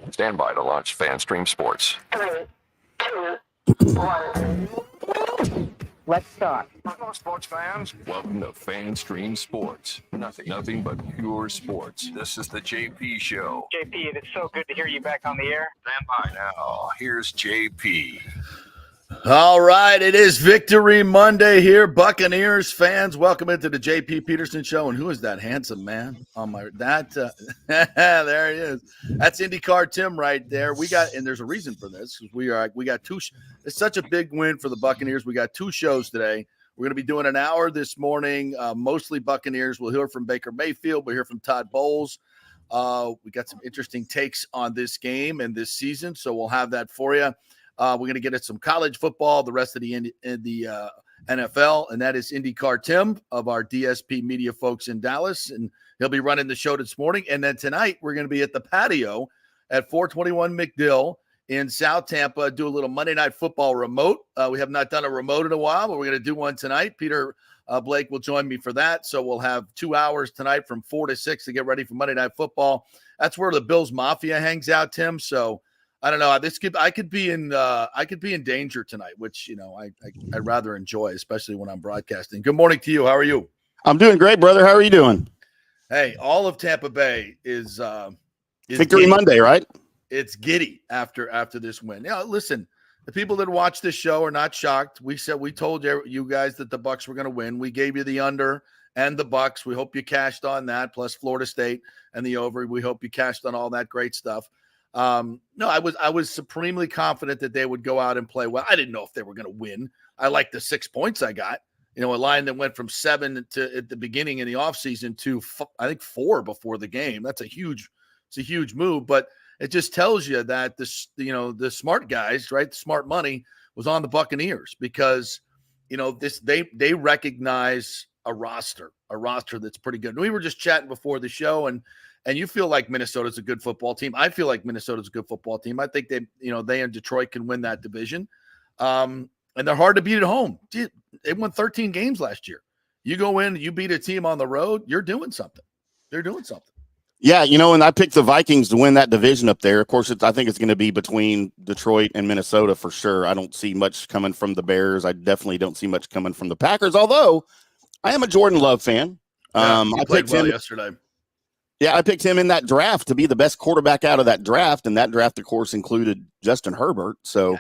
Stand by to launch FanStream Sports. 3, 2, 1. Let's start. Hello, sports fans. Welcome to FanStream Sports. Nothing but pure sports. This is the JP Show. JP, it's so good to hear you back on the air. Stand by now. Here's JP. All right, it is Victory Monday here, Buccaneers fans. Welcome into the JP Peterson Show. And who is that handsome man on my there he is. That's IndyCar Tim right there. And there's a reason for this. We got two. It's such a big win for the Buccaneers. We got two shows today. We're going to be doing an hour this morning, mostly Buccaneers. We'll hear from Baker Mayfield. We'll hear from Todd Bowles. We got some interesting takes on this game and this season, so we'll have that for you. We're going to get at some college football, the rest of the NFL, and that is IndyCar Tim of our DSP Media folks in Dallas, and he'll be running the show this morning. And then tonight we're going to be at the patio at 421 McDill in South Tampa, do a little Monday Night Football remote. We have not done a remote in a while, but we're going to do one tonight. Peter Blake will join me for that, so we'll have 2 hours tonight from 4 to 6 to get ready for Monday Night Football. That's where the Bills Mafia hangs out, Tim, so I don't know. I could be in danger tonight, which I'd rather enjoy, especially when I'm broadcasting. Good morning to you. How are you? I'm doing great, brother. How are you doing? Hey, all of Tampa Bay is Victory giddy. Monday, right? It's giddy after this win. Yeah, listen, the people that watch this show are not shocked. We told you guys that the Bucs were going to win. We gave you the under and the Bucs. We hope you cashed on that, plus Florida State and the over. We hope you cashed on all that great stuff. No, I was supremely confident that they would go out and play well. I didn't know if they were going to win. I liked the 6 points I got. A line that went from 7 to at the beginning in the offseason to I think 4 before the game. It's a huge move, but it just tells you that the smart guys, right? The smart money was on the Buccaneers because they recognize a roster that's pretty good. And we were just chatting before the show, and you feel like Minnesota's a good football team. I feel like Minnesota's a good football team. I think they and Detroit can win that division. And they're hard to beat at home. They won 13 games last year. You go in, you beat a team on the road, you're doing something. They're doing something. Yeah, and I picked the Vikings to win that division up there. Of course, I think it's going to be between Detroit and Minnesota for sure. I don't see much coming from the Bears. I definitely don't see much coming from the Packers, although I am a Jordan Love fan. I played well yesterday. Yeah, I picked him in that draft to be the best quarterback out of that draft, and that draft, of course, included Justin Herbert. So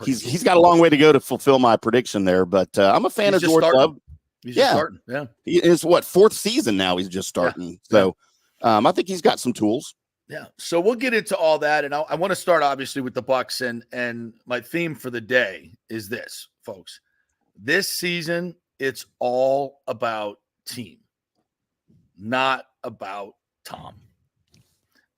he's got a long way to go to fulfill my prediction there. But I'm a fan of Jordan Love. He's just starting. Yeah, he is fourth season now. He's just starting. Yeah. So I think he's got some tools. Yeah. So we'll get into all that, and I want to start obviously with the Bucs, and my theme for the day is this, folks. This season, it's all about team, not about Tom.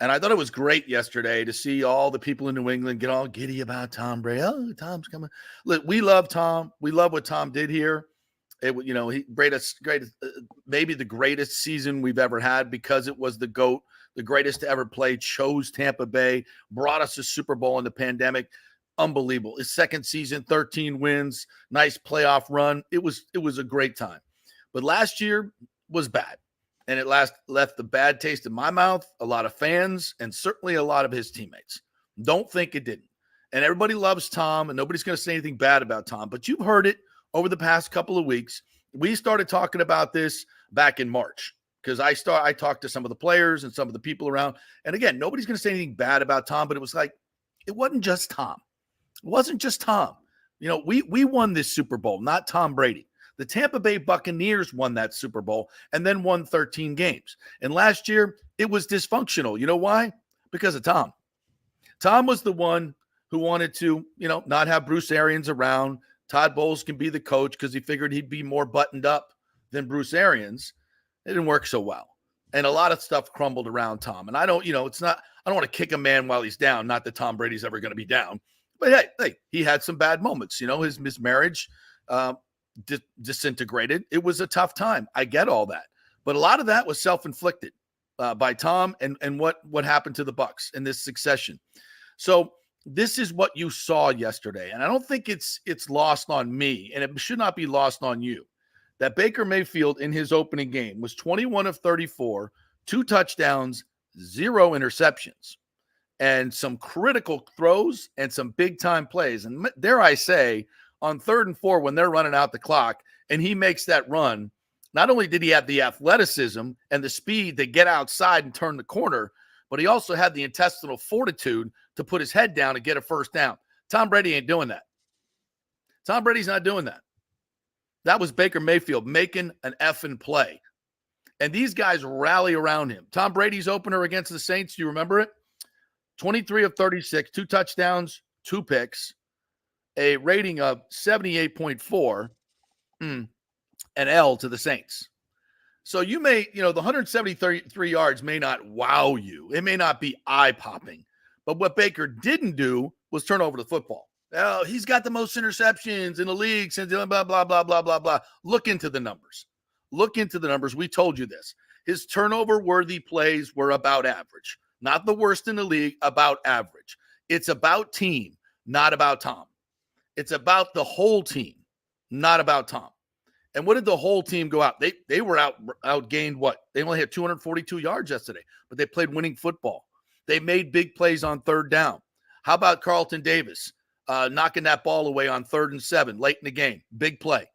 And I thought it was great yesterday to see all the people in New England get all giddy about Tom Brady. Oh, Tom's coming. Look, we love Tom. We love what Tom did here. He maybe the greatest season we've ever had because it was the GOAT, the greatest to ever play, chose Tampa Bay, brought us a Super Bowl in the pandemic. Unbelievable. His second season, 13 wins, nice playoff run. It was a great time. But last year was bad. And it left the bad taste in my mouth, a lot of fans, and certainly a lot of his teammates. Don't think it didn't. And everybody loves Tom, and nobody's going to say anything bad about Tom. But you've heard it over the past couple of weeks. We started talking about this back in March because I talked to some of the players and some of the people around. And again, nobody's going to say anything bad about Tom, but it was like, it wasn't just Tom. It wasn't just Tom. We won this Super Bowl, not Tom Brady. The Tampa Bay Buccaneers won that Super Bowl and then won 13 games. And last year, it was dysfunctional. You know why? Because of Tom. Tom was the one who wanted to, not have Bruce Arians around. Todd Bowles can be the coach because he figured he'd be more buttoned up than Bruce Arians. It didn't work so well. And a lot of stuff crumbled around Tom. And I don't want to kick a man while he's down. Not that Tom Brady's ever going to be down. But hey, he had some bad moments. His marriage disintegrated. It was a tough time. I get all that. But a lot of that was self-inflicted by Tom and what happened to the Bucs in this succession. So this is what you saw yesterday. And I don't think it's lost on me, and it should not be lost on you, that Baker Mayfield in his opening game was 21 of 34, 2 touchdowns, 0 interceptions. and some critical throws and some big-time plays. And dare I say, on 3rd and 4, when they're running out the clock and he makes that run, not only did he have the athleticism and the speed to get outside and turn the corner, but he also had the intestinal fortitude to put his head down and get a first down. Tom Brady ain't doing that. Tom Brady's not doing that. That was Baker Mayfield making an effing play. And these guys rally around him. Tom Brady's opener against the Saints, do you remember it? 23 of 36, 2 touchdowns, 2 picks, a rating of 78.4, an L to the Saints. So you may, the 173 yards may not wow you. It may not be eye-popping. But what Baker didn't do was turn over the football. Oh, he's got the most interceptions in the league since blah, blah, blah, blah, blah, blah. Look into the numbers. Look into the numbers. We told you this. His turnover-worthy plays were about average. Not the worst in the league, about average. It's about team, not about Tom. It's about the whole team, not about Tom. And what did the whole team go out? They were outgained what? They only had 242 yards yesterday, but they played winning football. They made big plays on 3rd down. How about Carlton Davis knocking that ball away on 3rd and 7 late in the game? Big play.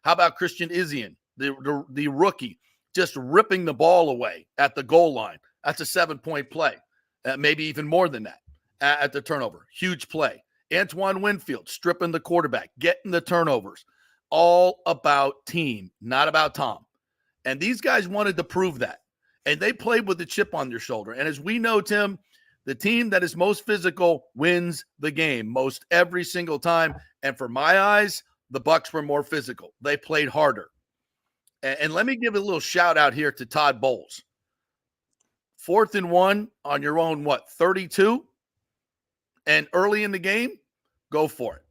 How about Christian Izien, the rookie, just ripping the ball away at the goal line? That's a 7-point play, maybe even more than that at the turnover. Huge play. Antoine Winfield stripping the quarterback, getting the turnovers. All about team, not about Tom. And these guys wanted to prove that. And they played with the chip on their shoulder. And as we know, Tim, the team that is most physical wins the game most every single time. And for my eyes, the Bucs were more physical. They played harder. And let me give a little shout out here to Todd Bowles. 4th and 1 on your own, 32? And early in the game, go for it.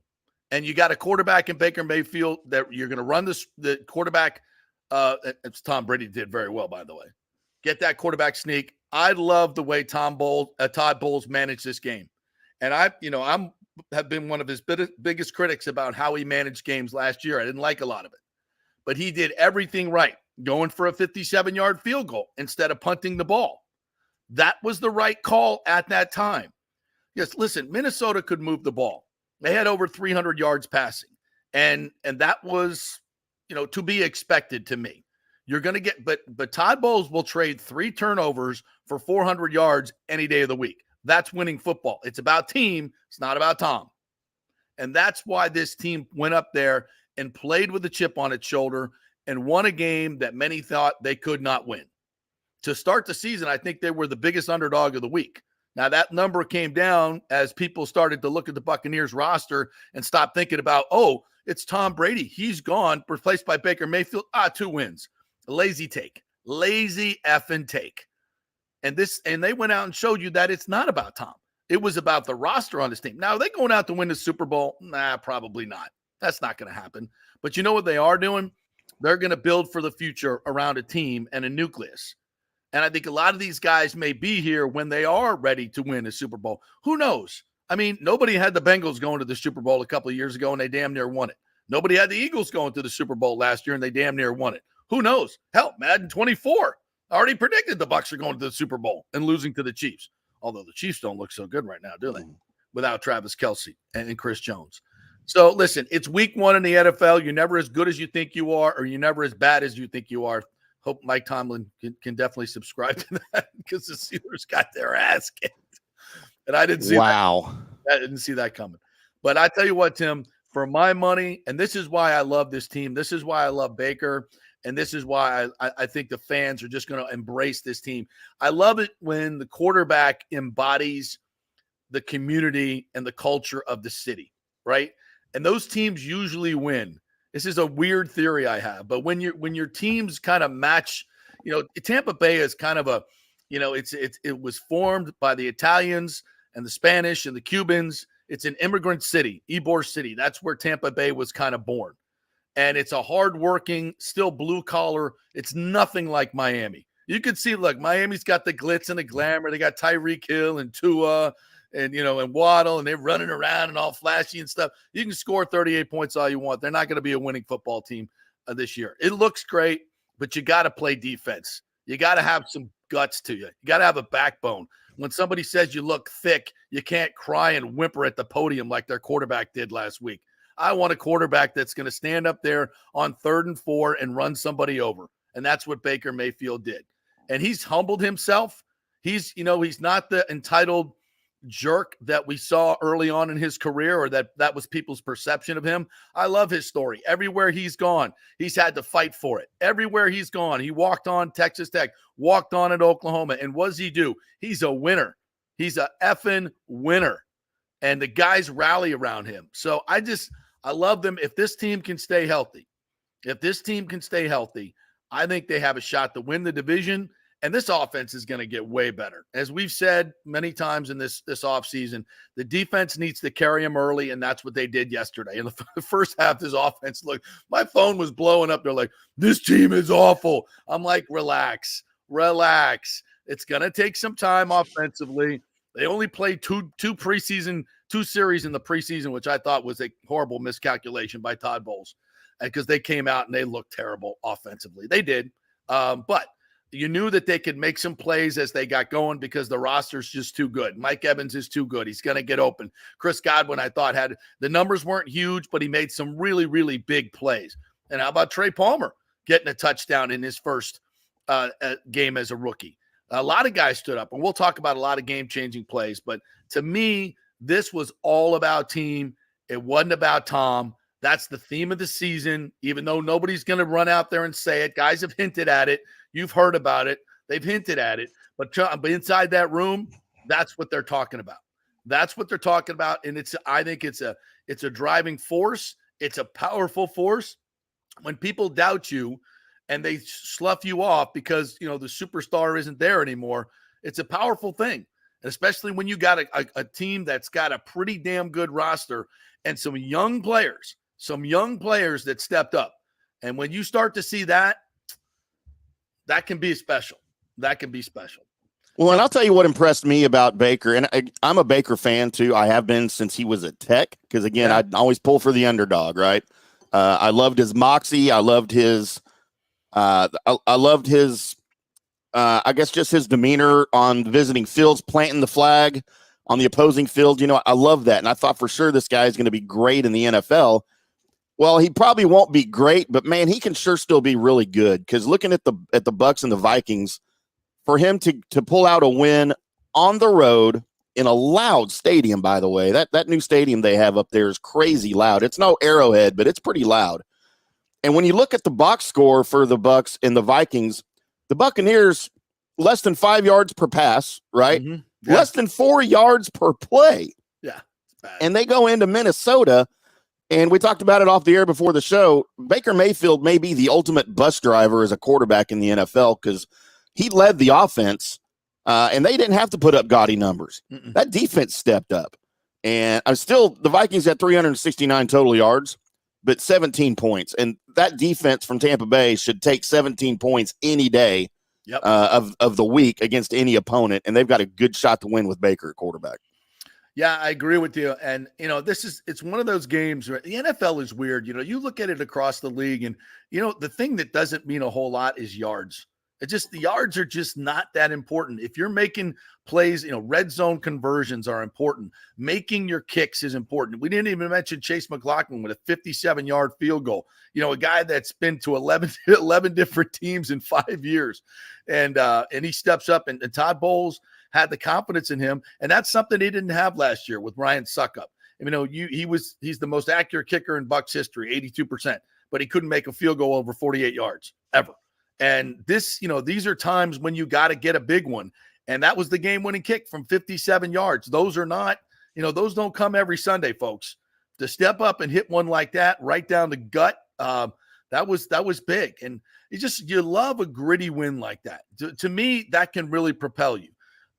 And you got a quarterback in Baker Mayfield that you're going to run the quarterback. It's Tom Brady did very well, by the way. Get that quarterback sneak. I love the way Todd Bowles managed this game. And I have been one of his biggest critics about how he managed games last year. I didn't like a lot of it. But he did everything right, going for a 57-yard field goal instead of punting the ball. That was the right call at that time. Yes, listen, Minnesota could move the ball. They had over 300 yards passing. And that was, to be expected to me. You're going to get, but Todd Bowles will trade 3 turnovers for 400 yards any day of the week. That's winning football. It's about team. It's not about Tom. And that's why this team went up there and played with a chip on its shoulder and won a game that many thought they could not win. To start the season, I think they were the biggest underdog of the week. Now, that number came down as people started to look at the Buccaneers roster and stop thinking about, oh, it's Tom Brady. He's gone, replaced by Baker Mayfield. 2 wins. Lazy take. Lazy effing take. And they went out and showed you that it's not about Tom. It was about the roster on this team. Now, are they going out to win the Super Bowl? Nah, probably not. That's not going to happen. But you know what they are doing? They're going to build for the future around a team and a nucleus. And I think a lot of these guys may be here when they are ready to win a Super Bowl. Who knows? I mean, nobody had the Bengals going to the Super Bowl a couple of years ago, and they damn near won it. Nobody had the Eagles going to the Super Bowl last year, and they damn near won it. Who knows? Hell, Madden 24 already predicted the Bucs are going to the Super Bowl and losing to the Chiefs. Although the Chiefs don't look so good right now, do they? Without Travis Kelce and Chris Jones. So, listen, it's week 1 in the NFL. You're never as good as you think you are, or you're never as bad as you think you are. Hope Mike Tomlin can definitely subscribe to that because the Steelers got their ass kicked. And I didn't see that. I didn't see that coming. But I tell you what, Tim, for my money, and this is why I love this team. This is why I love Baker. And this is why I think the fans are just going to embrace this team. I love it when the quarterback embodies the community and the culture of the city, right? And those teams usually win. This is a weird theory I have, but when your teams kind of match, Tampa Bay is kind of a, it was formed by the Italians and the Spanish and the Cubans. It's an immigrant city, Ybor City. That's where Tampa Bay was kind of born. And it's a hardworking, still blue collar. It's nothing like Miami. You can see, look, Miami's got the glitz and the glamour. They got Tyreek Hill and Tua and Waddle, and they're running around and all flashy and stuff. You can score 38 points all you want. They're not going to be a winning football team this year. It looks great, but you got to play defense. You got to have some guts to you. You got to have a backbone. When somebody says you look thick, you can't cry and whimper at the podium like their quarterback did last week. I want a quarterback that's going to stand up there on 3rd and 4 and run somebody over. And that's what Baker Mayfield did. And he's humbled himself. He's not the entitled jerk that we saw early on in his career, or that was people's perception of him. I love his story. Everywhere he's gone, he's had to fight for it. Everywhere he's gone, he walked on Texas Tech, walked on at Oklahoma. And what does he do? He's a winner. He's a effing winner. And the guys rally around him. So I love them. If this team can stay healthy, I think they have a shot to win the division. And this offense is going to get way better. As we've said many times in this offseason, the defense needs to carry them early, and that's what they did yesterday. In the first half, this offense my phone was blowing up. They're like, this team is awful. I'm like, relax. It's going to take some time offensively. They only played two series in the preseason, which I thought was a horrible miscalculation by Todd Bowles, because they came out and they looked terrible offensively. They did. But you knew that they could make some plays as they got going because the roster's just too good. Mike Evans is too good. He's going to get open. Chris Godwin, I thought, the numbers weren't huge, but he made some really, really big plays. And how about Trey Palmer getting a touchdown in his first game as a rookie? A lot of guys stood up, and we'll talk about a lot of game-changing plays. But to me, this was all about team. It wasn't about Tom. That's the theme of the season, even though nobody's going to run out there and say it. Guys have hinted at it. You've heard about it. They've hinted at it. But inside that room, that's what they're talking about. That's what they're talking about. And I think it's a driving force. It's a powerful force. When people doubt you and they slough you off because, the superstar isn't there anymore, it's a powerful thing. Especially when you got a team that's got a pretty damn good roster and some young players that stepped up. And when you start to see that can be special. That can be special. Well, and I'll tell you what impressed me about Baker, and I'm a Baker fan too. I have been since he was at Tech, because again, I always pull for the underdog, right? I loved his moxie. I loved his, I guess just his demeanor on visiting fields, planting the flag on the opposing field. I love that, and I thought for sure this guy is going to be great in the NFL. Well, he probably won't be great, but man, he can sure still be really good. Because looking at the Bucs and the Vikings, for him to pull out a win on the road in a loud stadium, by the way, that new stadium they have up there is crazy loud. It's no Arrowhead, but it's pretty loud. And when you look at the box score for the Bucs and the Vikings, the Buccaneers less than 5 yards per pass, right? Mm-hmm. Yeah. Less than 4 yards per play. Yeah, it's bad. And they go into Minnesota. And we talked about it off the air before the show. Baker Mayfield may be the ultimate bus driver as a quarterback in the NFL, because he led the offense, and they didn't have to put up gaudy numbers. Mm-mm. That defense stepped up. And the Vikings had 369 total yards, but 17 points. And that defense from Tampa Bay should take 17 points any day of the week against any opponent. And they've got a good shot to win with Baker at quarterback. Yeah, I agree with you. And, it's one of those games where the NFL is weird. You look at it across the league, and, the thing that doesn't mean a whole lot is yards. The yards are just not that important. If you're making plays, red zone conversions are important. Making your kicks is important. We didn't even mention Chase McLaughlin with a 57-yard field goal. A guy that's been to 11 different teams in 5 years. And he steps up, and Todd Bowles had the confidence in him. And that's something he didn't have last year with Ryan Suckup. He's the most accurate kicker in Bucs history, 82%, but he couldn't make a field goal over 48 yards ever. And these are times when you got to get a big one. And that was the game-winning kick from 57 yards. Those are not, those don't come every Sunday, folks. To step up and hit one like that right down the gut, that was big. And you love a gritty win like that. To me, that can really propel you.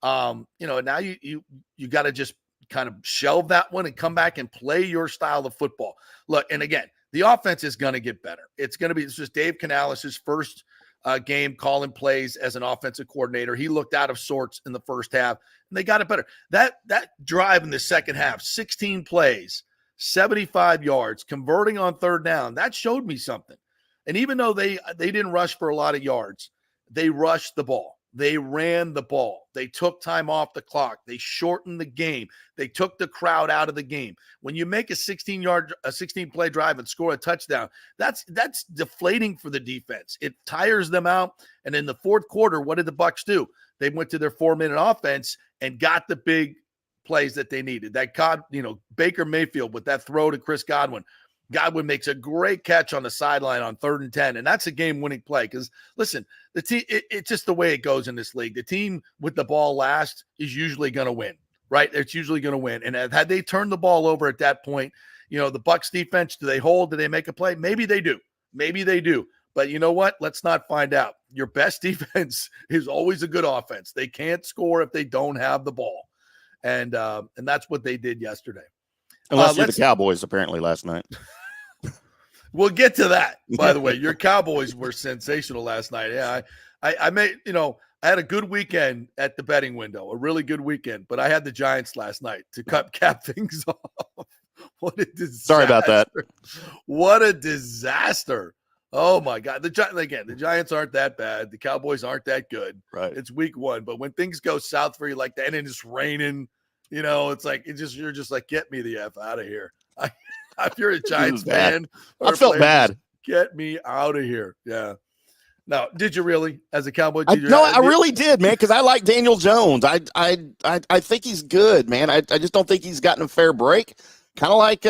Now you got to just kind of shelve that one and come back and play your style of football. Look, and again, the offense is going to get better. It's just Dave Canales' first game calling plays as an offensive coordinator. He looked out of sorts in the first half, and they got it better. That drive in the second half, 16 plays, 75 yards, converting on third down, that showed me something. And even though they didn't rush for a lot of yards, they rushed the ball. They ran the ball. They took time off the clock. They shortened the game. They took the crowd out of the game. When you make a 16-play drive and score a touchdown, that's deflating for the defense. It tires them out. And in the fourth quarter, what did the Bucs do? They went to their 4-minute offense and got the big plays that they needed. Baker Mayfield with that throw to Chris Godwin. Godwin makes a great catch on the sideline on 3rd and 10, and that's a game-winning play. Because listen, the team, it's just the way it goes in this league. The team with the ball last is usually going to win, right? It's usually going to win. And had they turned the ball over at that point, the Bucs defense, do they hold? Do they make a play? Maybe they do. Maybe they do. But you know what? Let's not find out. Your best defense is always a good offense. They can't score if they don't have the ball, and that's what they did yesterday. Unless you're the Cowboys, apparently, last night. We'll get to that, by the way. Your Cowboys were sensational last night. Yeah, I had a good weekend at the betting window, a really good weekend, but I had the Giants last night to cap things off. What a disaster. Sorry about that. What a disaster. Oh, my God. The Giants aren't that bad. The Cowboys aren't that good. Right. It's week 1. But when things go south for you like that and it's raining, it's like you're just like, get me the F out of here. If you're a Giants fan, I felt bad. Get me out of here. Yeah. Now, did you really, as a Cowboy? I really did, man, because I like Daniel Jones. I think he's good, man. I just don't think he's gotten a fair break. Kind of like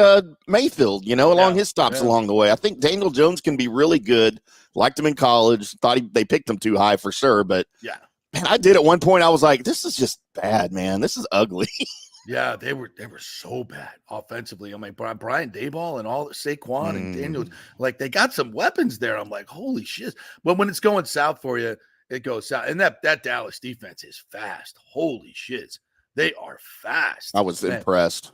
Mayfield, along his stops along the way. I think Daniel Jones can be really good. Liked him in college. Thought they picked him too high for sure. But, man, I did at one point. I was like, this is just bad, man. This is ugly. Yeah, they were so bad offensively. I mean, Brian Daboll and all Saquon and Daniels, like they got some weapons there. I'm like, holy shit. But when it's going south for you, it goes south. And that Dallas defense is fast. Holy shit. They are fast. I was impressed.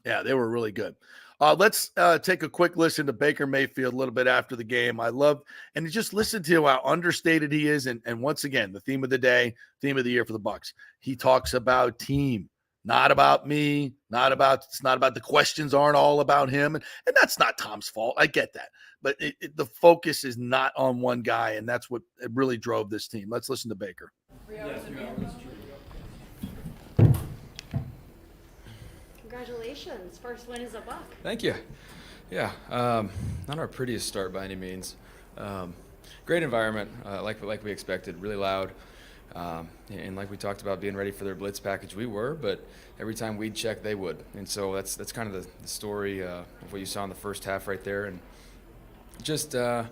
Yeah, they were really good. Let's take a quick listen to Baker Mayfield a little bit after the game. I love, and just listen to how understated he is. And once again, the theme of the day, theme of the year for the Bucs. He talks about team. Not about me, it's not about the questions aren't all about him. And that's not Tom's fault. I get that. But the focus is not on one guy, and that's what really drove this team. Let's listen to Baker. Congratulations. First win as a Buc. Thank you. Yeah, not our prettiest start by any means. Great environment, like we expected, really loud. And like we talked about being ready for their blitz package, we were, but every time we'd check, they would. And so that's kind of the story of what you saw in the first half right there. And just one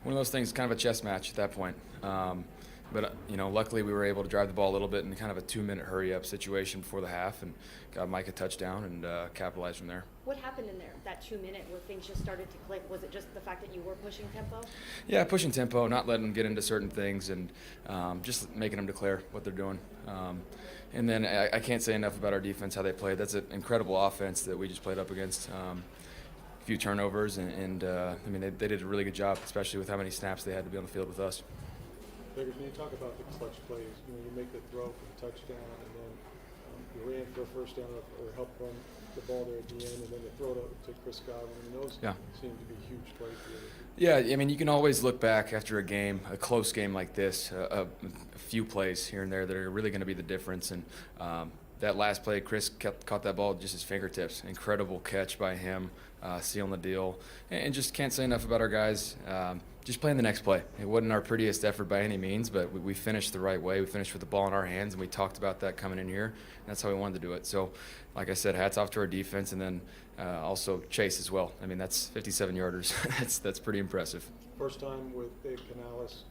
of those things, kind of a chess match at that point. But luckily we were able to drive the ball a little bit in kind of a 2-minute hurry-up situation before the half and got Mike a touchdown and capitalized from there. What happened in there, that 2-minute where things just started to click? Was it just the fact that you were pushing tempo? Yeah, pushing tempo, not letting them get into certain things, and just making them declare what they're doing. And then I can't say enough about our defense, how they played. That's an incredible offense that we just played up against. A few turnovers, and I mean, they did a really good job, especially with how many snaps they had to be on the field with us. Baker, can you talk about the clutch plays? You make the throw for the touchdown, and then you ran for a first down or helped run the ball there at the end, and then the throw to Chris Godwin. And those seem to be huge plays for you. Yeah, I mean, you can always look back after a game, a close game like this, a few plays here and there that are really going to be the difference. And that last play, Chris caught that ball at just his fingertips. Incredible catch by him, sealing the deal. And just can't say enough about our guys. Just playing the next play. It wasn't our prettiest effort by any means, but we finished the right way. We finished with the ball in our hands, and we talked about that coming in here. And that's how we wanted to do it. So, like I said, hats off to our defense, and then also Chase as well. I mean, that's 57-yarders. that's pretty impressive. First time with Dave Canales.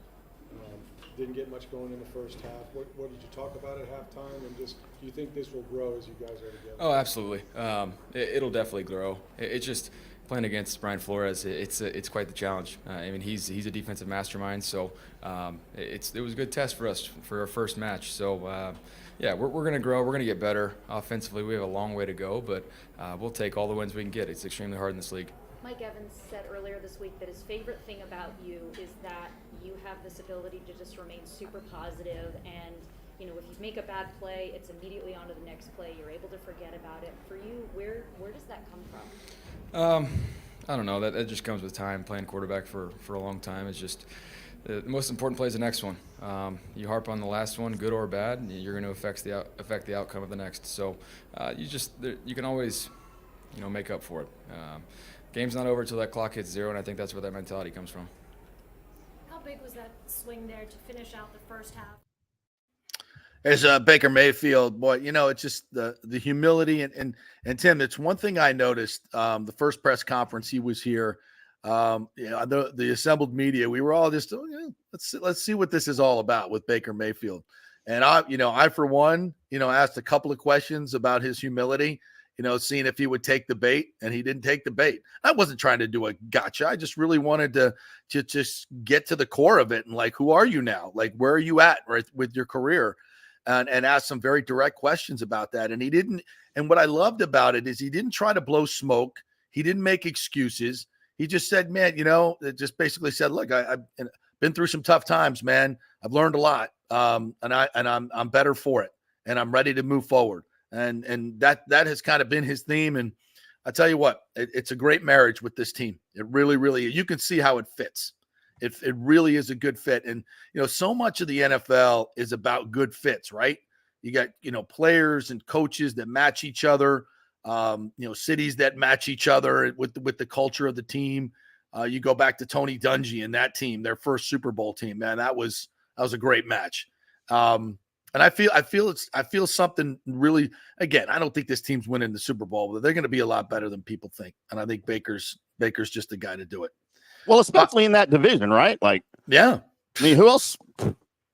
Didn't get much going in the first half. What did you talk about at halftime? And just, do you think this will grow as you guys are together? Oh, absolutely. It'll definitely grow. It's just playing against Brian Flores. It's quite the challenge. I mean, he's a defensive mastermind. So it was a good test for us for our first match. So yeah, we're going to grow. We're going to get better offensively. We have a long way to go, but we'll take all the wins we can get. It's extremely hard in this league. Mike Evans said earlier this week that his favorite thing about you is that you have this ability to just remain super positive, and if you make a bad play, it's immediately on to the next play. You're able to forget about it. For you, where does that come from? I don't know. That just comes with time. Playing quarterback for a long time is just The most important play is the next one. You harp on the last one, good or bad, you're going to affect the outcome of the next. So you can always, make up for it. Game's not over until that clock hits 0, and I think that's where that mentality comes from. How big was that swing there to finish out the first half? There's Baker Mayfield, boy. It's just the humility and Tim. It's one thing I noticed. The first press conference he was here. The assembled media, we were all just let's see what this is all about with Baker Mayfield. And I for one, asked a couple of questions about his humility, seeing if he would take the bait, and he didn't take the bait. I wasn't trying to do a gotcha. I just really wanted to just get to the core of it and like, who are you now? Like, where are you at right with your career? And ask some very direct questions about that. And he didn't. And what I loved about it is he didn't try to blow smoke. He didn't make excuses. He just said, man, it just basically said, look, I've been through some tough times, man. I've learned a lot. And I'm better for it. And I'm ready to move forward. And that has kind of been his theme. And I tell you what, it's a great marriage with this team. It really, really, you can see how it fits. It really is a good fit. And, so much of the NFL is about good fits, right? You got, players and coaches that match each other, cities that match each other with the culture of the team. You go back to Tony Dungy and that team, their first Super Bowl team, man, that was a great match. And I feel something really, again, I don't think this team's winning the Super Bowl, but they're going to be a lot better than people think. And I think Baker's just the guy to do it. Well, especially in that division, right? Like, yeah. I mean, who else?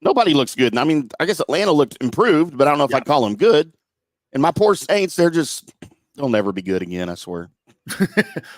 Nobody looks good. And I mean, I guess Atlanta looked improved, but I don't know if I'd call them good. And my poor Saints, they'll never be good again, I swear. Well,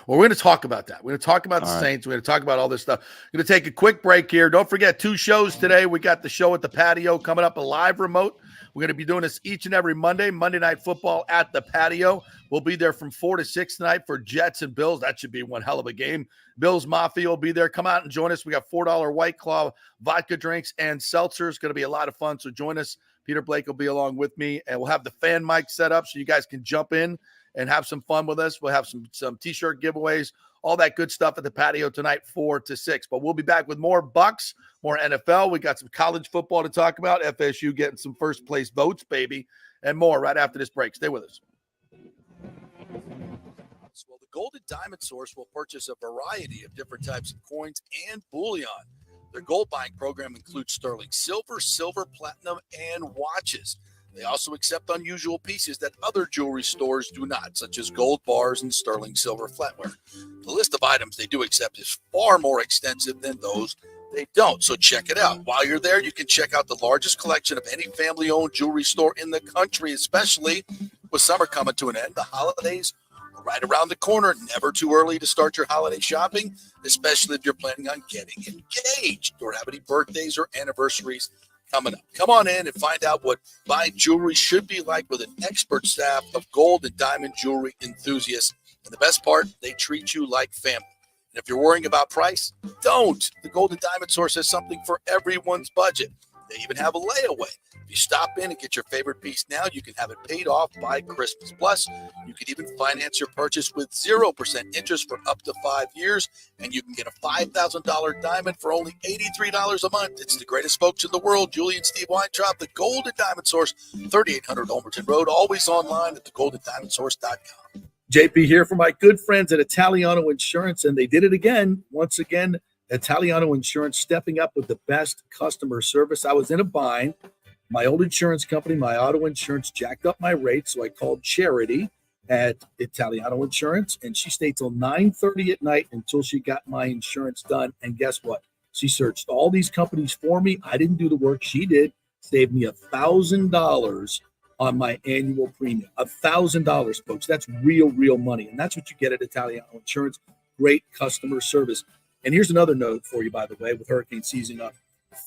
we're going to talk about that. We're going to talk about the Saints. We're going to talk about all this stuff. We're going to take a quick break here. Don't forget 2 shows today. We got the show at the patio coming up, a live remote. We're going to be doing this each and every Monday Night Football at the patio. We'll be there from 4 to 6 tonight for Jets and Bills. That should be one hell of a game. Bills Mafia will be there. Come out and join us. We got $4 White Claw vodka drinks and seltzers. It's going to be a lot of fun. So join us. Peter Blake will be along with me, and we'll have the fan mic set up so you guys can jump in and have some fun with us. We'll have some T-shirt giveaways, all that good stuff at the patio tonight, 4 to 6. But we'll be back with more Bucs, more NFL. We got some college football to talk about. FSU getting some first place votes, baby, and more right after this break. Stay with us. Well, the Golden Diamond Source will purchase a variety of different types of coins and bullion. Their gold buying program includes sterling silver, platinum, and watches. They also accept unusual pieces that other jewelry stores do not, such as gold bars and sterling silver flatware. The list of items they do accept is far more extensive than those they don't, so check it out. While you're there, you can check out the largest collection of any family-owned jewelry store in the country, especially with summer coming to an end. The holidays are right around the corner. Never too early to start your holiday shopping, especially if you're planning on getting engaged or have any birthdays or anniversaries coming up. Come on in and find out what buying jewelry should be like with an expert staff of gold and diamond jewelry enthusiasts. And the best part, they treat you like family. And if you're worrying about price, don't. The Golden Diamond Source has something for everyone's budget. They even have a layaway. If you stop in and get your favorite piece now, you can have it paid off by Christmas. Plus, you can even finance your purchase with 0% interest for up to 5 years, and you can get a $5,000 diamond for only $83 a month. It's the greatest folks in the world, Julie and Steve Weintraub, the Golden Diamond Source, 3800 Olmerton Road, always online at thegoldendiamondsource.com. JP here for my good friends at Italiano Insurance, and they did it again. Once again, Italiano Insurance stepping up with the best customer service. I was in a bind. My old insurance company, my auto insurance, jacked up my rates, so I called Charity at Italiano Insurance, and she stayed till 9:30 at night until she got my insurance done. And guess what? She searched all these companies for me. I didn't do the work. She did. Saved me $1,000 on my annual premium. $1,000, folks. That's real money. And that's what you get at Italiano Insurance. Great customer service. And here's another note for you, by the way, with hurricane season up.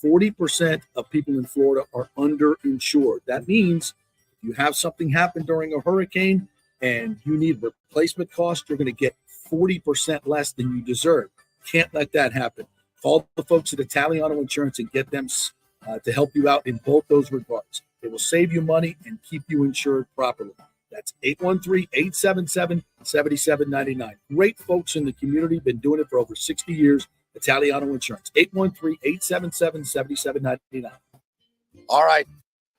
40% of people in Florida are underinsured. That means if you have something happen during a hurricane and you need replacement costs, you're going to get 40% less than you deserve. Can't let that happen. Call the folks at Italiano Insurance and get them to help you out in both those regards. It will save you money and keep you insured properly. That's 813-877-7799. Great folks in the community, been doing it for over 60 years. Italiano Insurance, 813-877-7799. All right.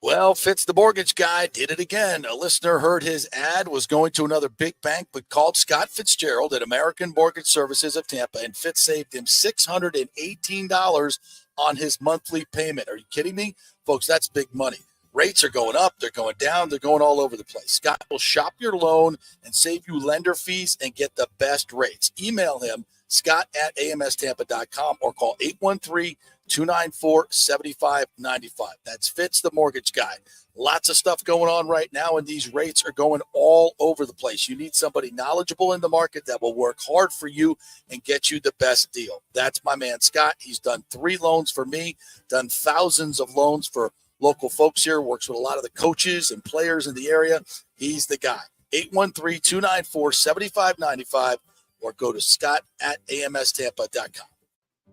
Well, Fitz the mortgage guy did it again. A listener heard his ad, was going to another big bank, but called Scott Fitzgerald at American Mortgage Services of Tampa, and Fitz saved him $618 on his monthly payment. Are you kidding me? Folks, that's big money. Rates are going up. They're going down. They're going all over the place. Scott will shop your loan and save you lender fees and get the best rates. Email him, scott@amstampa.com, or call 813-294-7595. That's Fitz the mortgage guy. Lots of stuff going on right now, and these rates are going all over the place. You need somebody knowledgeable in the market that will work hard for you and get you the best deal. That's my man, Scott. He's done 3 loans for me, done thousands of loans for local folks here, works with a lot of the coaches and players in the area. He's the guy. 813-294-7595, or go to scott@amstampa.com.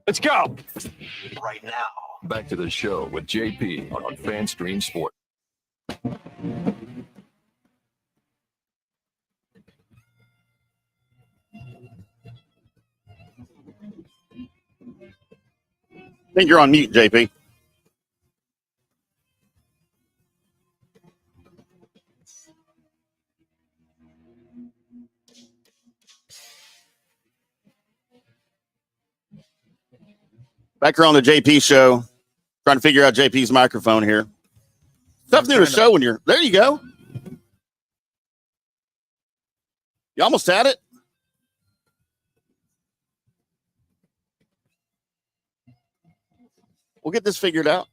Let's go right now. Back to the show with JP on FanStream Sports. I think you're on mute, JP. Back here on the JP show, trying to figure out JP's microphone here. Tough doing a show when you're there. You go. You almost had it. We'll get this figured out.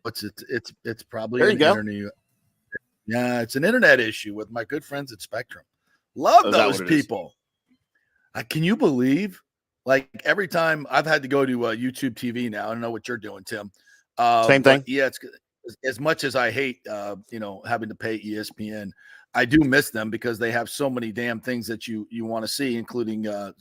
It's probably there you go. Yeah, it's an internet issue with my good friends at Spectrum. Love those people. Can you believe? Like every time I've had to go to YouTube TV now. I don't know what you're doing, Tim. Same thing. Yeah, it's as much as I hate having to pay ESPN. I do miss them because they have so many damn things that you want to see, including we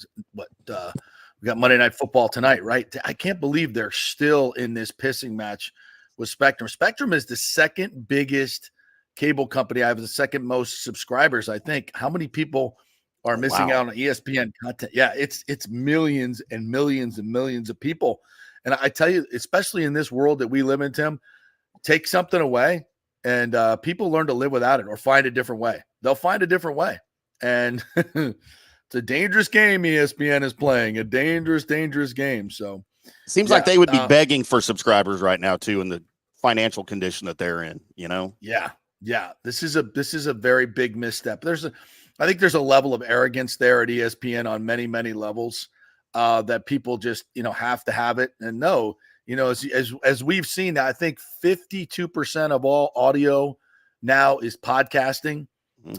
got Monday Night Football tonight, right? I can't believe they're still in this pissing match with Spectrum. Spectrum is the second biggest cable company. I have the second most subscribers, I think. How many people are missing out on ESPN content? Yeah, it's millions and millions and millions of people. And I tell you, especially in this world that we live in, Tim, take something away and people learn to live without it or find a different way. They'll find a different way. And it's a dangerous game ESPN is playing, a dangerous, dangerous game. So seems like they would be begging for subscribers right now too, in the financial condition that they're in, Yeah. This is a very big misstep. I think there's a level of arrogance there at ESPN on many, many levels that people just, have to have it. And no, as we've seen, I think 52% of all audio now is podcasting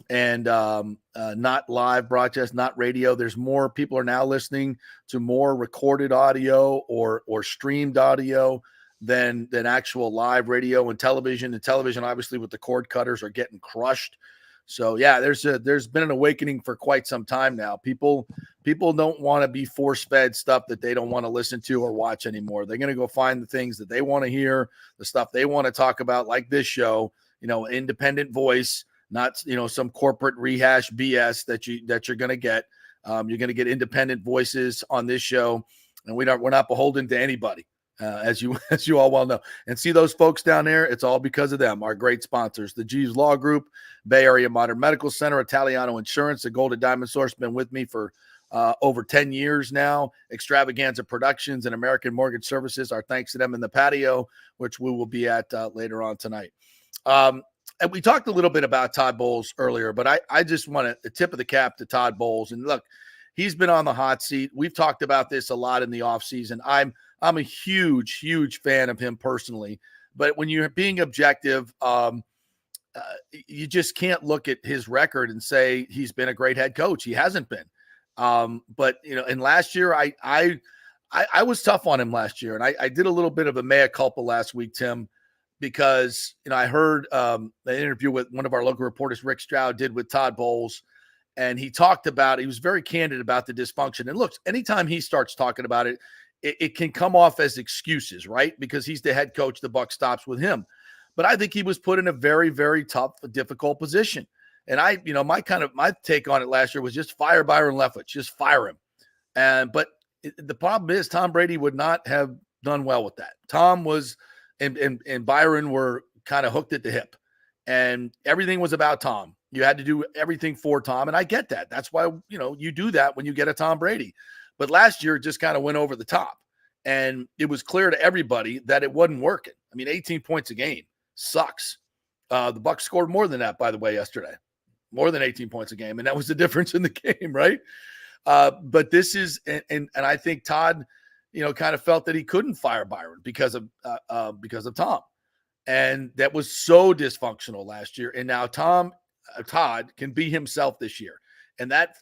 and not live broadcast, not radio. There's more people are now listening to more recorded audio or streamed audio than actual live radio and television. And television, obviously, with the cord cutters, are getting crushed. So yeah, there's been an awakening for quite some time now. People don't want to be force-fed stuff that they don't want to listen to or watch anymore. They're going to go find the things that they want to hear, the stuff they want to talk about, like this show. Independent voice, not some corporate rehash BS that you're going to get. You're going to get independent voices on this show, and we're not beholden to anybody. As you all well know. And see those folks down there, it's all because of them, our great sponsors, the Jeeves Law Group, Bay Area Modern Medical Center, Italiano Insurance, the Golden Diamond Source, been with me for over 10 years now, Extravaganza Productions, and American Mortgage Services. Our thanks to them in the patio, which we will be at later on tonight. And we talked a little bit about Todd Bowles earlier, but I just want to tip of the cap to Todd Bowles. And look, he's been on the hot seat. We've talked about this a lot in the offseason. I'm a huge, huge fan of him personally, but when you're being objective, you just can't look at his record and say he's been a great head coach. He hasn't been. But and last year I was tough on him last year, and I did a little bit of a mea culpa last week, Tim, because I heard an interview with one of our local reporters, Rick Stroud, did with Todd Bowles, and he was very candid about the dysfunction. And look, anytime he starts talking about it, it can come off as excuses, right? Because he's the head coach, the buck stops with him. But I think he was put in a very, very tough, difficult position. And my take on it last year was just fire Byron Leftwich, just fire him. But the problem is Tom Brady would not have done well with that. Tom was and Byron were kind of hooked at the hip, and everything was about Tom. You had to do everything for Tom, and I get that. That's why you do that when you get a Tom Brady. But last year it just kind of went over the top, and it was clear to everybody that it wasn't working. I mean, 18 points a game sucks. The Bucs scored more than that, by the way, yesterday. More than 18 points a game, and that was the difference in the game, right? But this is, and I think Todd, kind of felt that he couldn't fire Byron because of Tom, and that was so dysfunctional last year. And now Todd can be himself this year, and that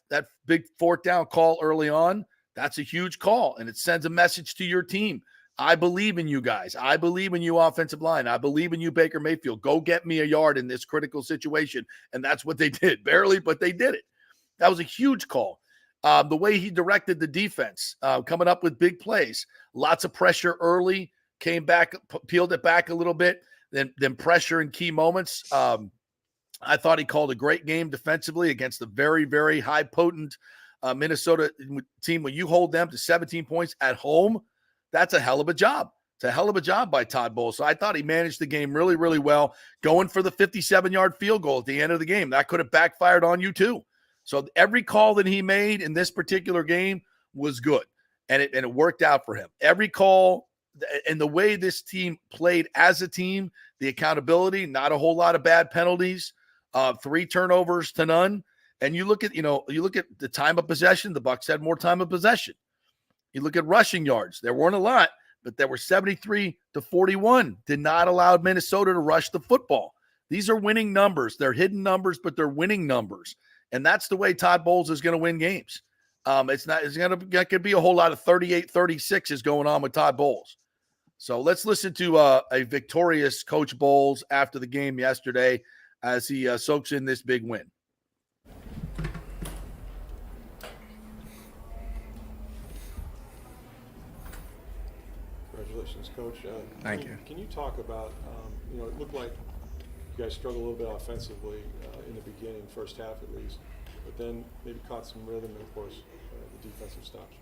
big fourth down call early on, that's a huge call, and it sends a message to your team. I believe in you guys. I believe in you, offensive line. I believe in you, Baker Mayfield. Go get me a yard in this critical situation. And that's what they did. Barely, but they did it. That was a huge call. The way he directed the defense, coming up with big plays, lots of pressure early, came back, peeled it back a little bit, then pressure in key moments. I thought he called a great game defensively against a very, very high potent Minnesota team. When you hold them to 17 points at home, that's a hell of a job. It's a hell of a job by Todd Bowles. So I thought he managed the game really, really well, going for the 57-yard field goal at the end of the game. That could have backfired on you too. So every call that he made in this particular game was good, and it worked out for him. Every call and the way this team played as a team, the accountability, not a whole lot of bad penalties, 3 turnovers to none. And you look at the time of possession. The Bucs had more time of possession. You look at rushing yards. There weren't a lot, but there were 73-41. Did not allow Minnesota to rush the football. These are winning numbers. They're hidden numbers, but they're winning numbers. And that's the way Todd Bowles is going to win games. It's going to be a whole lot of 38-36 is going on with Todd Bowles. So let's listen to a victorious Coach Bowles after the game yesterday as he soaks in this big win. Congratulations, Coach. Thank you. Can you talk about, it looked like you guys struggled a little bit offensively in the beginning, first half at least, but then maybe caught some rhythm, and of course, the defensive stops.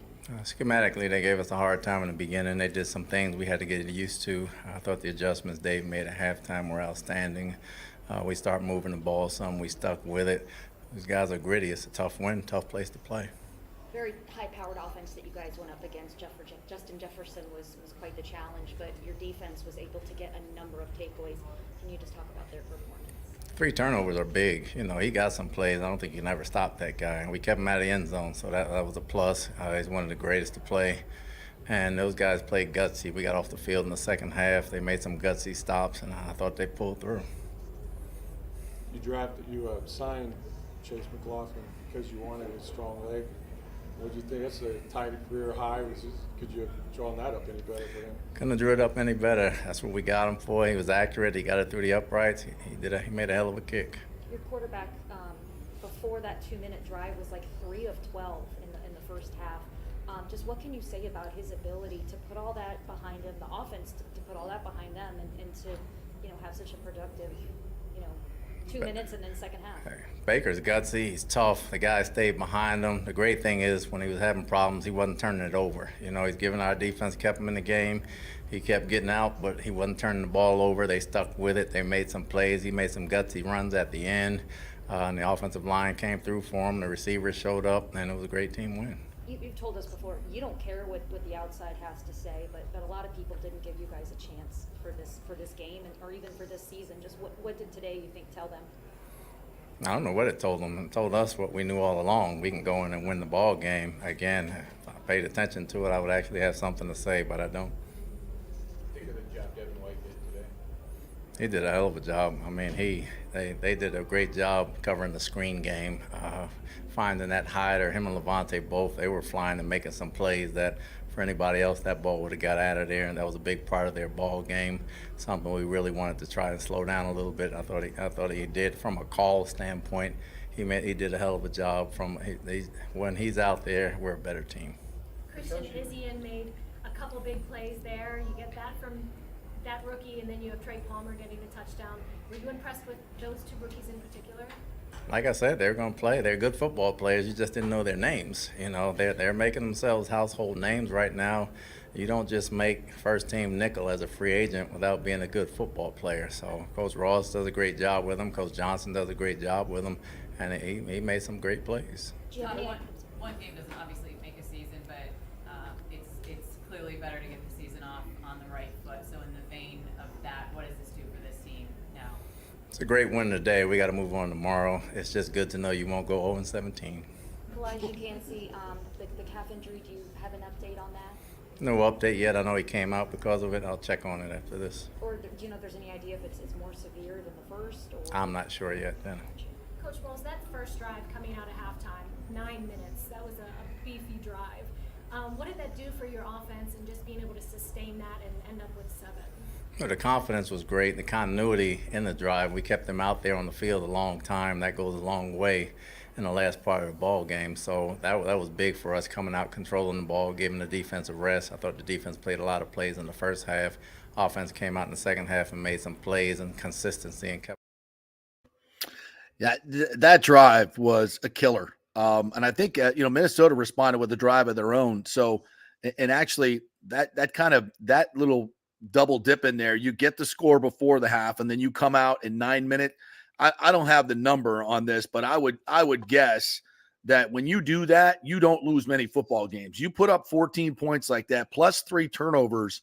Schematically, they gave us a hard time in the beginning. They did some things we had to get used to. I thought the adjustments Dave made at halftime were outstanding. We started moving the ball some. We stuck with it. These guys are gritty. It's a tough win, tough place to play. Very high-powered offense that you guys went up against. Justin Jefferson was quite the challenge, but your defense was able to get a number of takeaways. Can you just talk about their performance? 3 turnovers are big. He got some plays. I don't think you can ever stop that guy. And we kept him out of the end zone, so that was a plus. He's one of the greatest to play. And those guys played gutsy. We got off the field in the second half. They made some gutsy stops, and I thought they pulled through. You signed Chase McLaughlin because you wanted a strong leg. What do you think? That's a tied career high. Could you have drawn that up any better for him? Couldn't have drew it up any better. That's what we got him for. He was accurate. He got it through the uprights. He made a hell of a kick. Your quarterback before that 2-minute drive was like 3 of 12 in the first half. Just what can you say about his ability to put all that behind him, the offense to put all that behind them, and to have such a productive 2 minutes and then second half? Baker's gutsy. He's tough. The guy stayed behind him. The great thing is when he was having problems, he wasn't turning it over. He's giving our defense, kept him in the game. He kept getting out, but he wasn't turning the ball over. They stuck with it. They made some plays. He made some gutsy runs at the end, and the offensive line came through for him. The receivers showed up, and it was a great team win. You've told us before you don't care what the outside has to say, but a lot of people didn't give you guys a chance for this game or even for this season. Just what did today you think tell them? I don't know what it told them. It told us what we knew all along. We can go in and win the ball game. Again, if I paid attention to it, I would actually have something to say, but I don't. Think of the job Devin White did today. He did a hell of a job. I mean, they did a great job covering the screen game, finding that hider. Him and Levante both, they were flying and making some plays that for anybody else, that ball would have got out of there, and that was a big part of their ball game. Something we really wanted to try and slow down a little bit. I thought he did from a call standpoint. He did a hell of a job. When he's out there, we're a better team. Christian Izien made a couple big plays there. You get that from that rookie, and then you have Trey Palmer getting a touchdown. Were you impressed with those 2 rookies in particular? Like I said, they're going to play. They're good football players. You just didn't know their names. You know, they're making themselves household names right now. You don't just make first-team nickel as a free agent without being a good football player. So Coach Ross does a great job with them. Coach Johnson does a great job with them, and he made some great plays. One game doesn't obviously make a season, but it's clearly better to get the season off on the right foot. So in the vein of that, what does this do for this team now? It's a great win today. We got to move on tomorrow. It's just good to know you won't go 0-17. Elijah Cansey, the calf injury, do you have an update on that? No update yet. I know he came out because of it. I'll check on it after this. Or do you know if there's any idea if it's more severe than the first? Or? I'm not sure yet. Then. Coach Bowles, that first drive coming out of halftime, 9 minutes, that was a beefy drive. What did that do for your offense and just being able to sustain that and end up with 7? Well, the confidence was great. The continuity in the drive, we kept them out there on the field a long time. That goes a long way in the last part of the ball game. So that was big for us, coming out, controlling the ball, giving the defense a rest. I thought the defense played a lot of plays in the first half. Offense came out in the second half and made some plays and consistency and kept. Yeah, that drive was a killer. And I think, Minnesota responded with a drive of their own. So, and actually that little double dip in there, you get the score before the half, and then you come out in 9 minutes. I don't have the number on this, but I would guess that when you do that, you don't lose many football games. You put up 14 points like that, plus 3 turnovers.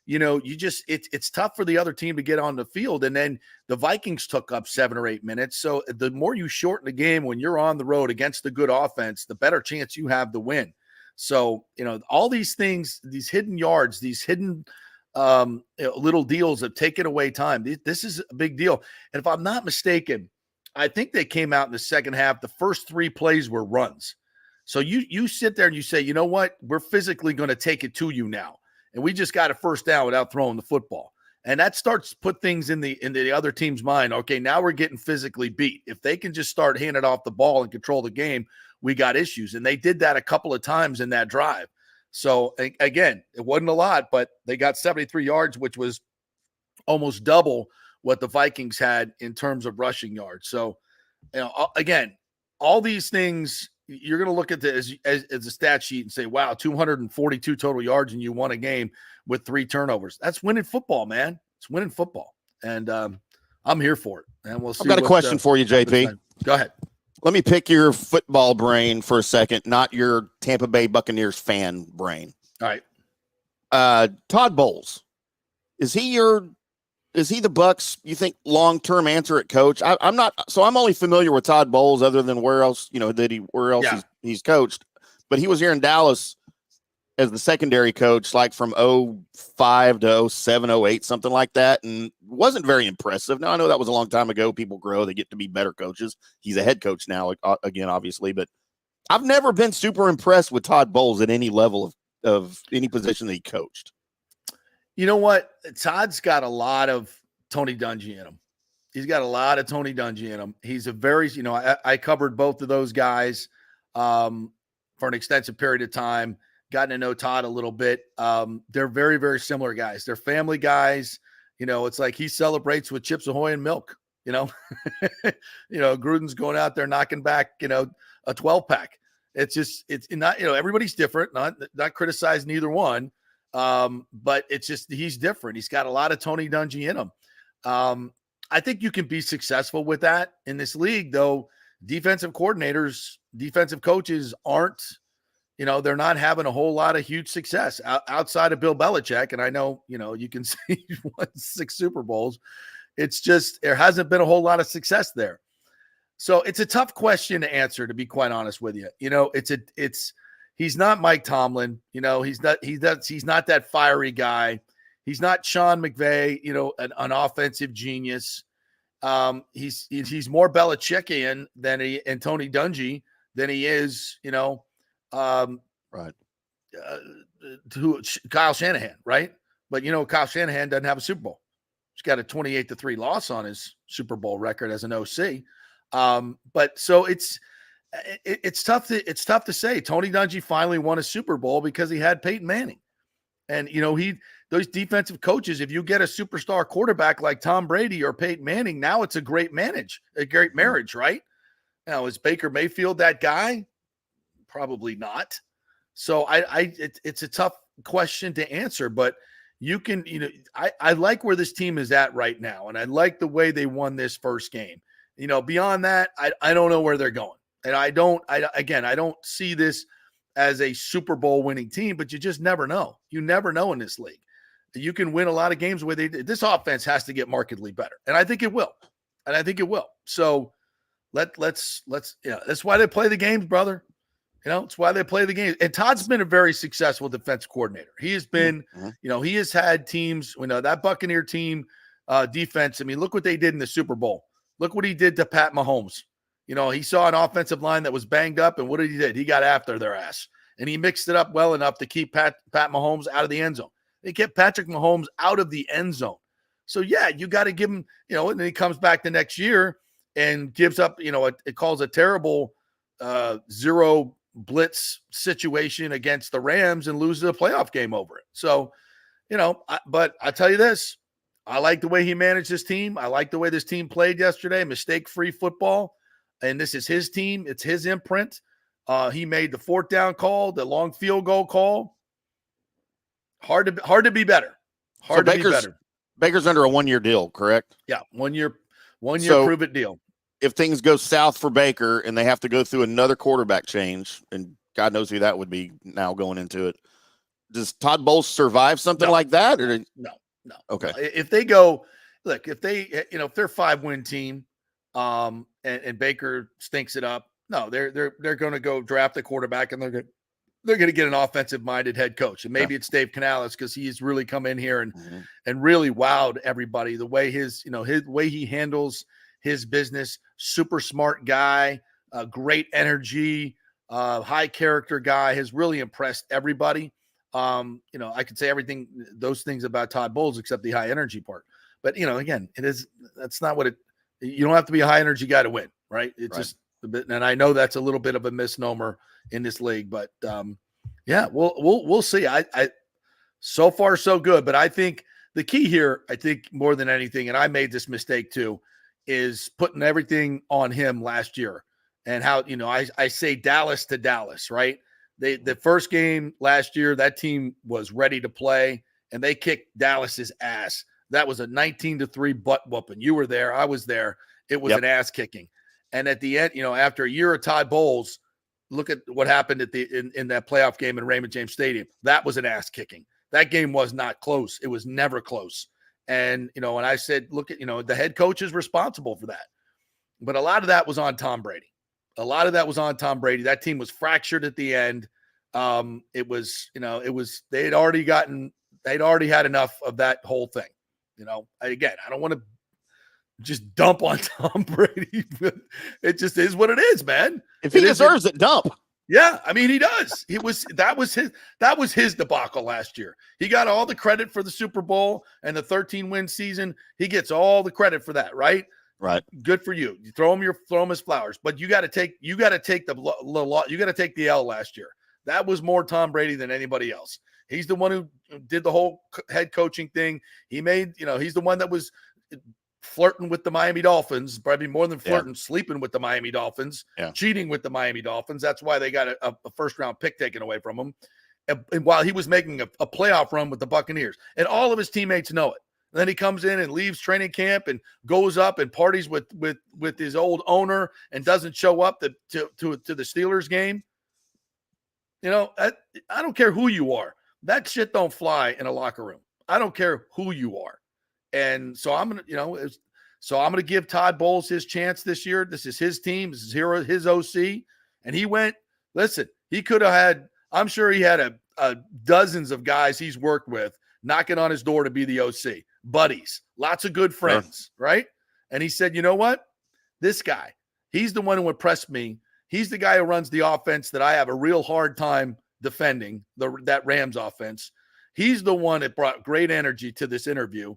It's tough for the other team to get on the field. And then the Vikings took up 7 or 8 minutes. So the more you shorten the game when you're on the road against the good offense, the better chance you have to win. So, all these things, these hidden yards, these hidden little deals have taken away time. This is a big deal. And if I'm not mistaken, I think they came out in the second half. The first 3 plays were runs. So you sit there and you say, you know what? We're physically going to take it to you now. And we just got a first down without throwing the football. And that starts to put things in the other team's mind. Okay, now we're getting physically beat. If they can just start handing off the ball and control the game, we got issues. And they did that a couple of times in that drive. So, again, it wasn't a lot, but they got 73 yards, which was almost double what the Vikings had in terms of rushing yards. So, again, all these things, you're going to look at this as a stat sheet and say, wow, 242 total yards and you won a game with 3 turnovers. That's winning football, man. It's winning football. And I'm here for it. And we'll see. I've got a question for you, JP. Go ahead. Let me pick your football brain for a second, not your Tampa Bay Buccaneers fan brain. All right. Todd Bowles, is he the Bucs, you think, long-term answer at coach? I'm not, so I'm only familiar with Todd Bowles other than where else he's coached. But he was here in Dallas as the secondary coach, like from 05 to 07, 08, something like that, and wasn't very impressive. Now, I know that was a long time ago. People grow. They get to be better coaches. He's a head coach now, again, obviously. But I've never been super impressed with Todd Bowles at any level of any position that he coached. You know what? Todd's got a lot of Tony Dungy in him. He's got a lot of Tony Dungy in him. He's a very, I covered both of those guys for an extensive period of time. Gotten to know Todd a little bit. They're very, very similar guys. They're family guys. It's like he celebrates with Chips Ahoy and milk. Gruden's going out there knocking back, a 12-pack. It's not, everybody's different. Not criticizing either one. But it's just he's different. He's got a lot of Tony Dungy in him. I think you can be successful with that in this league, though. Defensive coordinators, defensive coaches aren't. They're not having a whole lot of huge success outside of Bill Belichick. And I know, you can say he's won 6 Super Bowls. It's just there hasn't been a whole lot of success there. So it's a tough question to answer, to be quite honest with you. He's not Mike Tomlin. He's not that fiery guy. He's not Sean McVay, an offensive genius. He's more Belichickian and Tony Dungy than he is, right. To Kyle Shanahan, right? But Kyle Shanahan doesn't have a Super Bowl. He's got a 28-3 loss on his Super Bowl record as an OC. But so it's tough to say. Tony Dungy finally won a Super Bowl because he had Peyton Manning. And those defensive coaches, if you get a superstar quarterback like Tom Brady or Peyton Manning, now it's a great marriage, right? Now, is Baker Mayfield that guy? Probably not. So it's a tough question to answer, but you can, I like where this team is at right now. And I like the way they won this first game. Beyond that, I don't know where they're going. And I don't see this as a Super Bowl winning team, but you just never know. You never know in this league. You can win a lot of games where this offense has to get markedly better. And I think it will. So that's why they play the games, brother. It's why they play the game. And Todd's been a very successful defense coordinator. He has been, he has had teams, that Buccaneer team defense. I mean, look what they did in the Super Bowl. Look what he did to Pat Mahomes. He saw an offensive line that was banged up, and what did he do? He got after their ass. And he mixed it up well enough to keep Pat Mahomes out of the end zone. They kept Patrick Mahomes out of the end zone. So, yeah, you got to give him, and then he comes back the next year and gives up, it calls a terrible zero blitz situation against the Rams and loses a playoff game over it. So, but I tell you this, I like the way he managed his team. I like the way this team played yesterday, mistake-free football. And this is his team. It's his imprint. He made the 4th down call, the long field goal call. Hard to be better. Hard to be better. Baker's under a 1-year deal, correct? Yeah, 1 year prove it deal. If things go south for Baker and they have to go through another quarterback change, and God knows who that would be now going into it, does Todd Bowles survive something like that? Or no. Okay. If they go, look, if they, if they're a 5-win team, and Baker stinks it up, no, they're going to go draft a quarterback, and they're going to get an offensive-minded head coach, and maybe it's Dave Canales because he's really come in here and really wowed everybody. The way his way he handles his business, super smart guy, great energy, high character guy, has really impressed everybody. I could say those things about Todd Bowles except the high energy part. But again, that's not what it. You don't have to be a high energy guy to win, right? It's just a bit, and I know that's a little bit of a misnomer in this league, but yeah, we'll see. I so far so good, but I think the key here, more than anything, and I made this mistake too, is putting everything on him last year, and how I say Dallas to Dallas, right? The first game last year, that team was ready to play, and they kicked Dallas's ass. That was a 19-3 butt whooping. You were there. I was there. It was an ass kicking. And at the end, after a year of Todd Bowles, look at what happened in that playoff game in Raymond James Stadium. That was an ass kicking. That game was not close. It was never close. And, and I said, look at, the head coach is responsible for that. But a lot of that was on Tom Brady. That team was fractured at the end. They'd already had enough of that whole thing. Again, I don't want to just dump on Tom Brady, but it just is what it is, man. If he deserves it, dump. Yeah, I mean, he does. That was his debacle last year. He got all the credit for the Super Bowl and the 13-win season. He gets all the credit for that, right? Right. Good for you. You throw him his flowers, but you got to take the L last year. That was more Tom Brady than anybody else. He's the one who did the whole head coaching thing. He made, he's the one that was flirting with the Miami Dolphins, probably more than flirting, sleeping with the Miami Dolphins, cheating with the Miami Dolphins. That's why they got a first-round pick taken away from him. And while he was making a playoff run with the Buccaneers, and all of his teammates know it. And then he comes in and leaves training camp and goes up and parties with his old owner and doesn't show up to the Steelers game. I don't care who you are. That shit don't fly in a locker room. I don't care who you are. And so I'm going to give Todd Bowles his chance this year. This is his team. This is his OC. And he went, listen, he could have had, I'm sure he had a dozens of guys he's worked with knocking on his door to be the OC. Buddies, lots of good friends, right? And he said, you know what? This guy, he's the one who impressed me. He's the guy who runs the offense that I have a real hard time defending, that Rams offense. He's the one that brought great energy to this interview.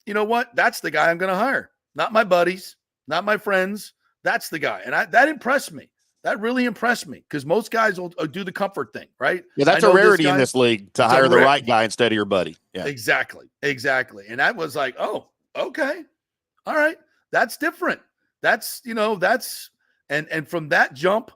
You know what? That's the guy I'm going to hire. Not my buddies, not my friends. That's the guy. And that impressed me. That really impressed me because most guys will do the comfort thing, right? Yeah, that's a rarity in this league to hire the right guy instead of your buddy. Yeah, exactly. And that was like, oh, okay. All right. That's different. That's And from that jump,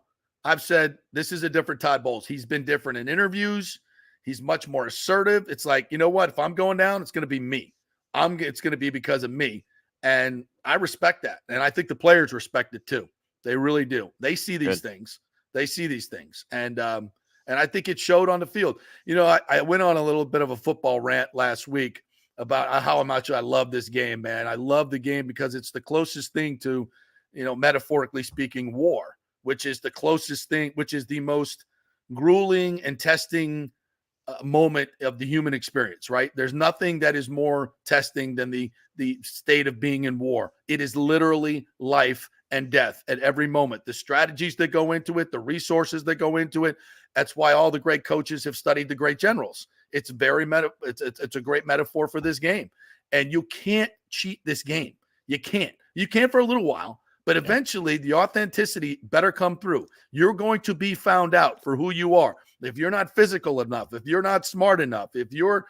I've said, this is a different Todd Bowles. He's been different in interviews. He's much more assertive. It's like, you know what? If I'm going down, it's going to be me. It's going to be because of me. And I respect that. And I think the players respect it too. They really do. They see these things. They see these things. And I think it showed on the field. You know, I went on a little bit of a football rant last week about how much I love this game, man. I love the game because it's the closest thing to, you know, metaphorically speaking, war, which is the closest thing, which is the most grueling and testing moment of the human experience, right? There's nothing that is more testing than the state of being in war. It is literally life and death at every moment. The strategies that go into it, the resources that go into it. That's why all the great coaches have studied the great generals. It's very it's a great metaphor for this game. And you can't cheat this game. You can't. You can for a little while, but eventually the authenticity better come through. You're going to be found out for who you are. If you're not physical enough, if you're not smart enough, if you're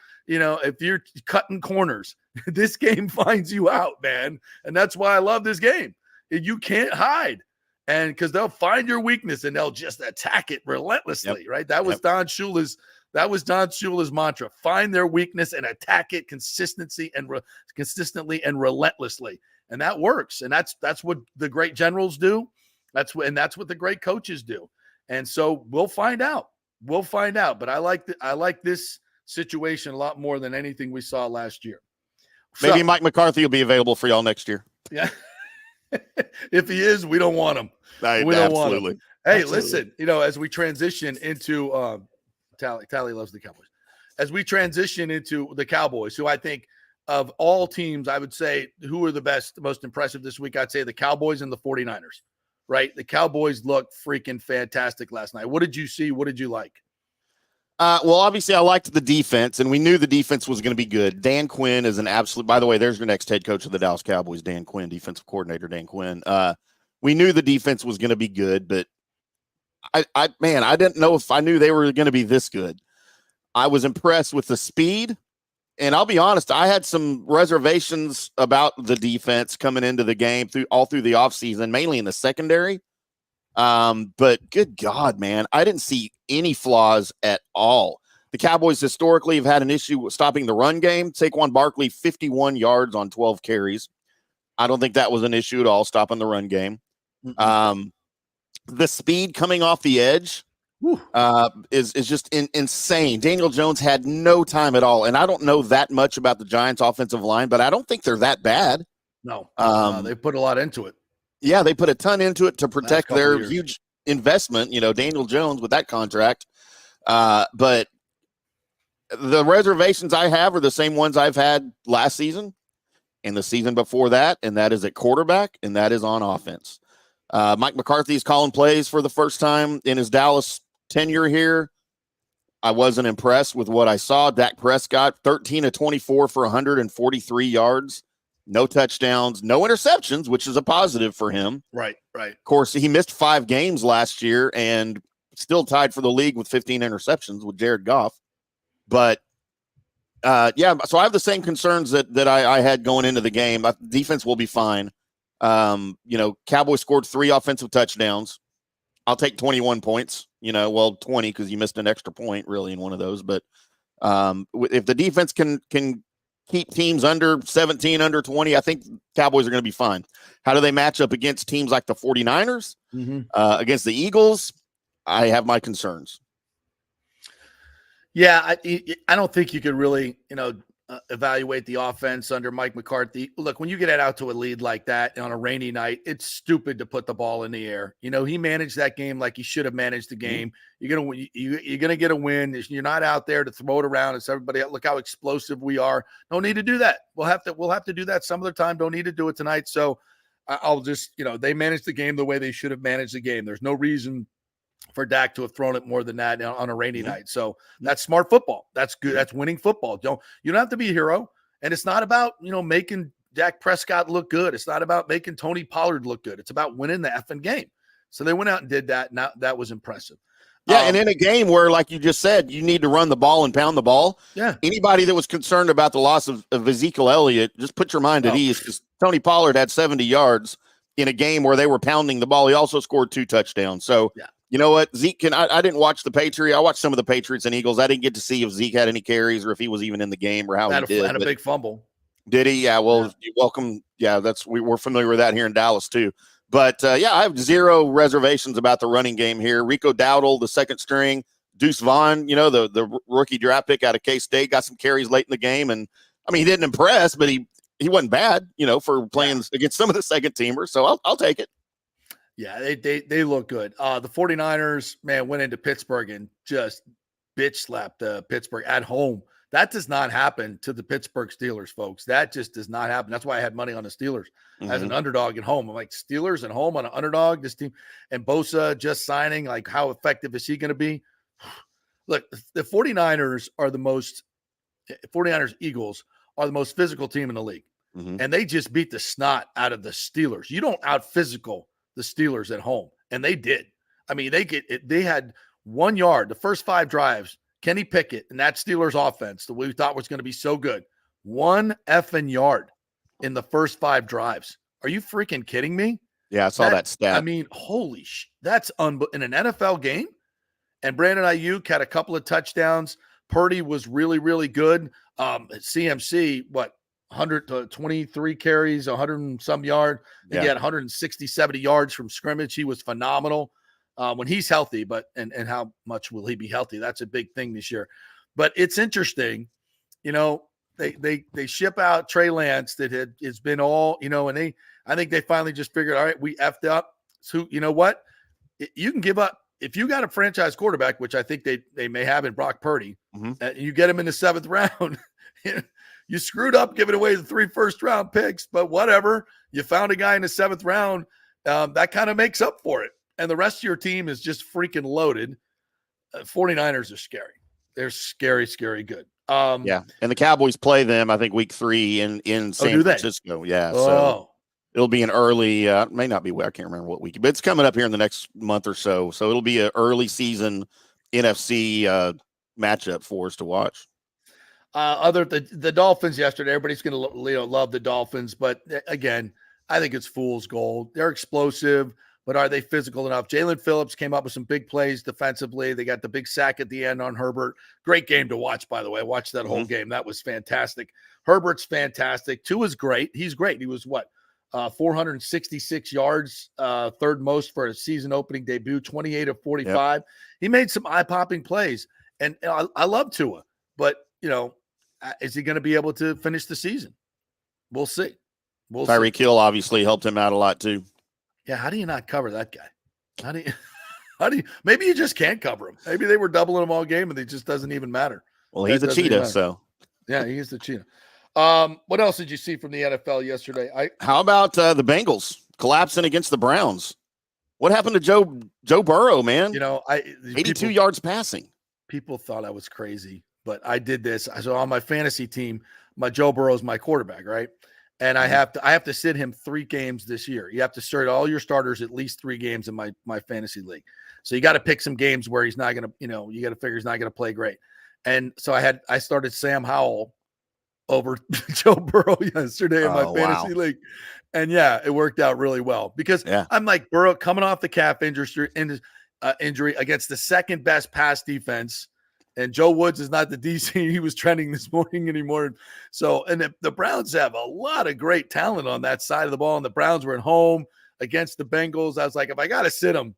cutting corners, this game finds you out, man. And that's why I love this game. You can't hide. And because they'll find your weakness and they'll just attack it relentlessly, right? That was Don Shula's mantra. Find their weakness and attack it consistently and relentlessly. And that works. And that's what the great generals do. That's what the great coaches do. And so we'll find out. We'll find out. But I like this situation a lot more than anything we saw last year. Maybe Mike McCarthy will be available for y'all next year. Yeah. If he is, we don't want him. We don't want him. Hey, listen, as we transition into Tally loves the Cowboys. As we transition into the Cowboys, who I think of all teams, I would say who are the best, most impressive this week, I'd say the Cowboys and the 49ers, right? The Cowboys looked freaking fantastic last night. What did you see? What did you like? Well, obviously I liked the defense, and we knew the defense was going to be good. Dan Quinn is an absolute, by the way, there's your next head coach of the Dallas Cowboys, Dan Quinn, defensive coordinator, Dan Quinn. We knew the defense was going to be good, but I didn't know if I knew they were going to be this good. I was impressed with the speed, and I'll be honest, I had some reservations about the defense coming into the game all through the offseason, mainly in the secondary. But good God, man, I didn't see any flaws at all. The Cowboys historically have had an issue with stopping the run game. Saquon Barkley, 51 yards on 12 carries. I don't think that was an issue at all, stopping the run game. The speed coming off the edge is just insane. Daniel Jones had no time at all. And I don't know that much about the Giants offensive line, but I don't think they're that bad. No, they put a lot into it. Yeah, they put a ton into it to protect their huge investment, Daniel Jones with that contract. But the reservations I have are the same ones I've had last season and the season before that, and that is at quarterback, and that is on offense. Mike McCarthy is calling plays for the first time in his Dallas tenure here. I wasn't impressed with what I saw. Dak Prescott, 13 of 24 for 143 yards. No touchdowns, no interceptions, which is a positive for him. Right. Of course, he missed 5 games last year and still tied for the league with 15 interceptions with Jared Goff. But, so I have the same concerns that I had going into the game. Defense will be fine. Cowboys scored 3 offensive touchdowns. I'll take 21 points, 20 because you missed an extra point really in one of those. But if the defense can keep teams under 17, under 20, I think Cowboys are going to be fine. How do they match up against teams like the 49ers, against the Eagles? I have my concerns. Yeah, I don't think you could really, evaluate the offense under Mike McCarthy. Look, when you get out to a lead like that on a rainy night, it's stupid to put the ball in the air. He managed that game like he should have managed the game. You're gonna get a win. You're not out there to throw it around. It's everybody. Look how explosive we are. Don't need to do that. We'll have to do that some other time. Don't need to do it tonight. So I'll just, they managed the game the way they should have managed the game. There's no reason for Dak to have thrown it more than that on a rainy night. So that's smart football. That's good. That's winning football. You don't have to be a hero. And it's not about, making Dak Prescott look good. It's not about making Tony Pollard look good. It's about winning the effing game. So they went out and did that. Now that was impressive. Yeah, and in a game where, like you just said, you need to run the ball and pound the ball. Yeah. Anybody that was concerned about the loss of Ezekiel Elliott, just put your mind at ease, because Tony Pollard had 70 yards in a game where they were pounding the ball. He also scored 2 touchdowns. So, you know what? Zeke I didn't watch the Patriots. I watched some of the Patriots and Eagles. I didn't get to see if Zeke had any carries or if he was even in the game or how he did. Had a big fumble. Did he? Yeah. Well, you're welcome. Yeah, we're familiar with that here in Dallas too. But I have zero reservations about the running game here. Rico Dowdle, the second string, Deuce Vaughn, the rookie draft pick out of K-State, got some carries late in the game. And I mean, he didn't impress, but he wasn't bad, for playing against some of the second teamers. So I'll take it. Yeah, they look good. The 49ers, man, went into Pittsburgh and just bitch slapped Pittsburgh at home. That does not happen to the Pittsburgh Steelers, folks. That just does not happen. That's why I had money on the Steelers as an underdog at home. I'm like, Steelers at home on an underdog, this team. And Bosa just signing, like, how effective is he going to be? Look, the 49ers Eagles are the most physical team in the league. And they just beat the snot out of the Steelers. You don't out-physical the Steelers at home. And they did. I mean, they had 1 yard, the first 5 drives. Kenny Pickett and that Steelers offense that we thought was going to be so good, 1 effing yard in the first 5 drives. Are you freaking kidding me? Yeah, I saw that stat. I mean, holy that's in an NFL game. And Brandon Ayuk had a couple of touchdowns. Purdy was really, really good. CMC, 123 carries, 100 and some yard. He had 160, 70 yards from scrimmage. He was phenomenal. When he's healthy, and how much will he be healthy? That's a big thing this year. But it's interesting, they ship out Trey Lance that it's been all, and I think they finally just figured, all right, we effed up. So you know what? You can give up if you got a franchise quarterback, which I think they may have in Brock Purdy, and you get him in the 7th round. You screwed up giving away the 3 first-round picks, but whatever. You found a guy in the 7th round. That kind of makes up for it. And the rest of your team is just freaking loaded. 49ers are scary. They're scary, scary good. And the Cowboys play them, I think, week 3 in San Francisco. Yeah, so it'll be an early, may not be, I can't remember what week, but it's coming up here in the next month or so. So it'll be an early season NFC matchup for us to watch. The Dolphins yesterday, everybody's going to love the Dolphins, but again, I think it's fool's gold. They're explosive. But are they physical enough? Jalen Phillips came up with some big plays defensively. They got the big sack at the end on Herbert. Great game to watch, by the way. I watched that whole game. That was fantastic. Herbert's fantastic. Tua's great. He's great. He was 466 yards, 3rd most for a season opening debut, 28 of 45. Yep. He made some eye-popping plays. And I love Tua. But, is he going to be able to finish the season? We'll see. Tyreek Hill obviously helped him out a lot too. Yeah, how do you not cover that guy? How do you maybe you just can't cover him. Maybe they were doubling him all game and it just doesn't even matter. Well, he's a cheetah, so. Yeah, he is the cheetah. What else did you see from the NFL yesterday? How about the Bengals collapsing against the Browns? What happened to Joe Burrow, man? 82 yards passing. People thought I was crazy, but I did this. So on my fantasy team, my Joe Burrow is my quarterback, right? And I have to sit him 3 games this year. You have to start all your starters at least 3 games in my fantasy league. So you got to pick some games where he's not going to, you got to figure he's not going to play great. And so I started Sam Howell over Joe Burrow yesterday in my fantasy league. And it worked out really well because I'm like Burrow coming off the calf injury against the second best pass defense. And Joe Woods is not the DC he was trending this morning anymore. So, and the Browns have a lot of great talent on that side of the ball. And the Browns were at home against the Bengals. I was like, if I got to sit them,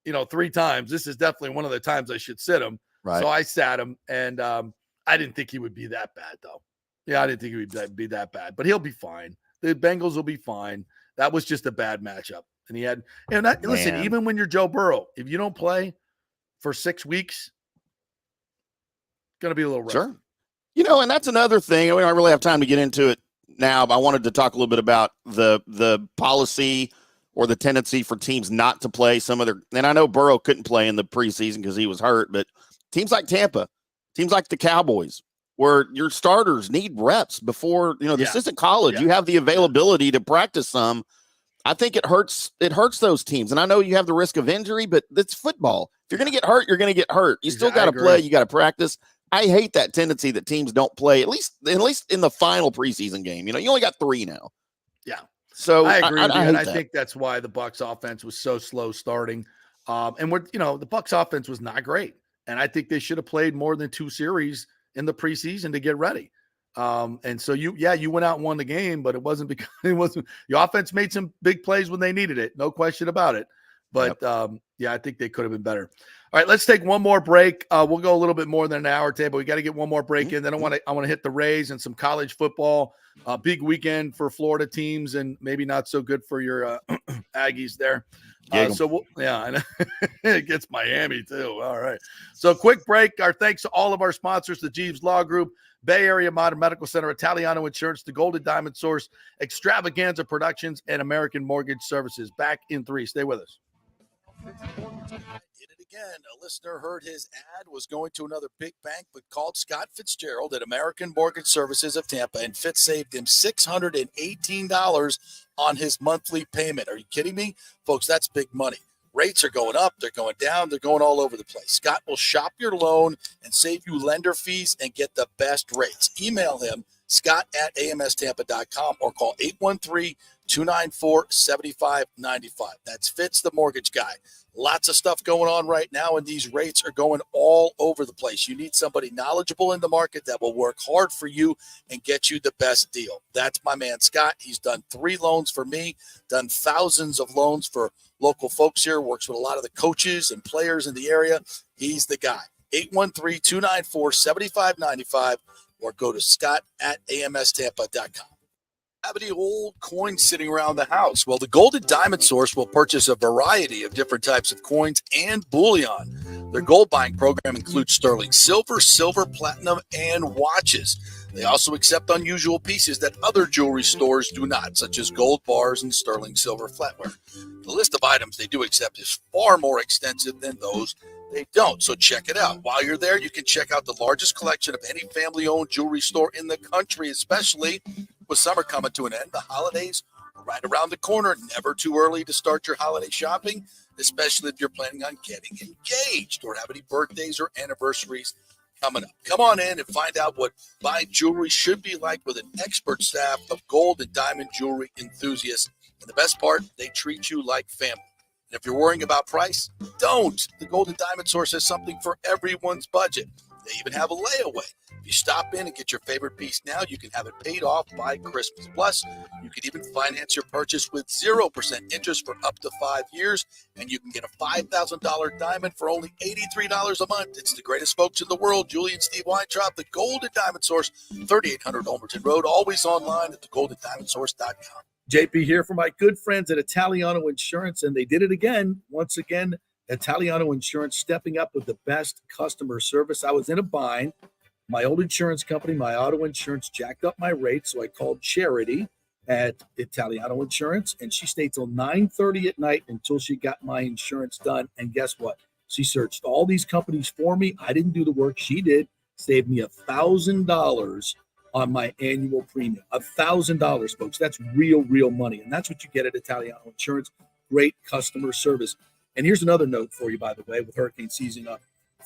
3 times, this is definitely one of the times I should sit him. Right. So I sat him, and I didn't think he would be that bad, though. Yeah, I didn't think he would be that bad, but he'll be fine. The Bengals will be fine. That was just a bad matchup. And he had, listen, even when you're Joe Burrow, if you don't play for 6 weeks, going to be a little rough. Sure. And that's another thing. We don't really have time to get into it now, but I wanted to talk a little bit about the policy or the tendency for teams not to play some of their, and I know Burrow couldn't play in the preseason because he was hurt, but teams like Tampa, teams like the Cowboys, where your starters need reps before, this isn't college. Yeah. You have the availability to practice some. I think it hurts those teams. And I know you have the risk of injury, but it's football. If you're going to get hurt, you're going to get hurt. You still got to play. You got to practice. I hate that tendency that teams don't play, at least in the final preseason game. You only got 3 now. Yeah. So I agree with you, and hate I that. think that's why the Bucs offense was so slow starting. And the Bucs offense was not great, and I think they should have played more than 2 series in the preseason to get ready. And so you went out and won the game, but it wasn't because your offense made some big plays when they needed it, no question about it. But I think they could have been better. All right, let's take one more break. We'll go a little bit more than an hour, Tay, but we got to get one more break in. Then I want to hit the Rays and some college football. Big weekend for Florida teams, and maybe not so good for your Aggies there. It gets Miami too. All right. So quick break. Our thanks to all of our sponsors, the Jeeves Law Group, Bay Area Modern Medical Center, Italiano Insurance, the Golden Diamond Source, Extravaganza Productions, and American Mortgage Services. Back in 3. Stay with us. Did it again. A listener heard his ad, was going to another big bank, but called Scott Fitzgerald at American Mortgage Services of Tampa, and Fitz saved him $618 on his monthly payment. Are you kidding me? Folks, that's big money. Rates are going up, they're going down, they're going all over the place. Scott will shop your loan and save you lender fees and get the best rates. Email him, scott@amstampa.com, or call 813-294-7595. That's Fitz, the mortgage guy. Lots of stuff going on right now, and these rates are going all over the place. You need somebody knowledgeable in the market that will work hard for you and get you the best deal. That's my man, Scott. He's done 3 loans for me, done thousands of loans for local folks here, works with a lot of the coaches and players in the area. He's the guy. 813-294-7595, or go to scott@amstampa.com. Have any old coins sitting around the house? Well, the Golden Diamond Source will purchase a variety of different types of coins and bullion. Their gold buying program includes sterling silver, platinum, and watches. They also accept unusual pieces that other jewelry stores do not, such as gold bars and sterling silver flatware. The list of items they do accept is far more extensive than those they don't, so check it out. While you're there, you can check out the largest collection of any family-owned jewelry store in the country, especially with summer coming to an end. The holidays are right around the corner. Never too early to start your holiday shopping, especially if you're planning on getting engaged or have any birthdays or anniversaries coming up. Come on in and find out what buying jewelry should be like with an expert staff of gold and diamond jewelry enthusiasts. And the best part, they treat you like family. And if you're worrying about price, don't. The Golden Diamond Source has something for everyone's budget. They even have a layaway. If you stop in and get your favorite piece now, you can have it paid off by Christmas. Plus, you can even finance your purchase with 0% interest for up to 5 years, and you can get a $5,000 diamond for only $83 a month. It's the greatest folks in the world, Julie and Steve Weintraub, the Golden Diamond Source, 3800 Olmerton Road, always online at thegoldendiamondsource.com. JP here for my good friends at Italiano Insurance, and they did it again. Once again, Italiano Insurance stepping up with the best customer service. I was in a bind. My old insurance company, my auto insurance, jacked up my rates, so I called Charity at Italiano Insurance, and she stayed till 9:30 at night until she got my insurance done. And guess what? She searched all these companies for me. I didn't do the work. She did. Saved me $1,000 on my annual premium. $1,000, folks. That's real money. And that's what you get at Italiano Insurance. Great customer service. And here's another note for you, by the way, with hurricane season up.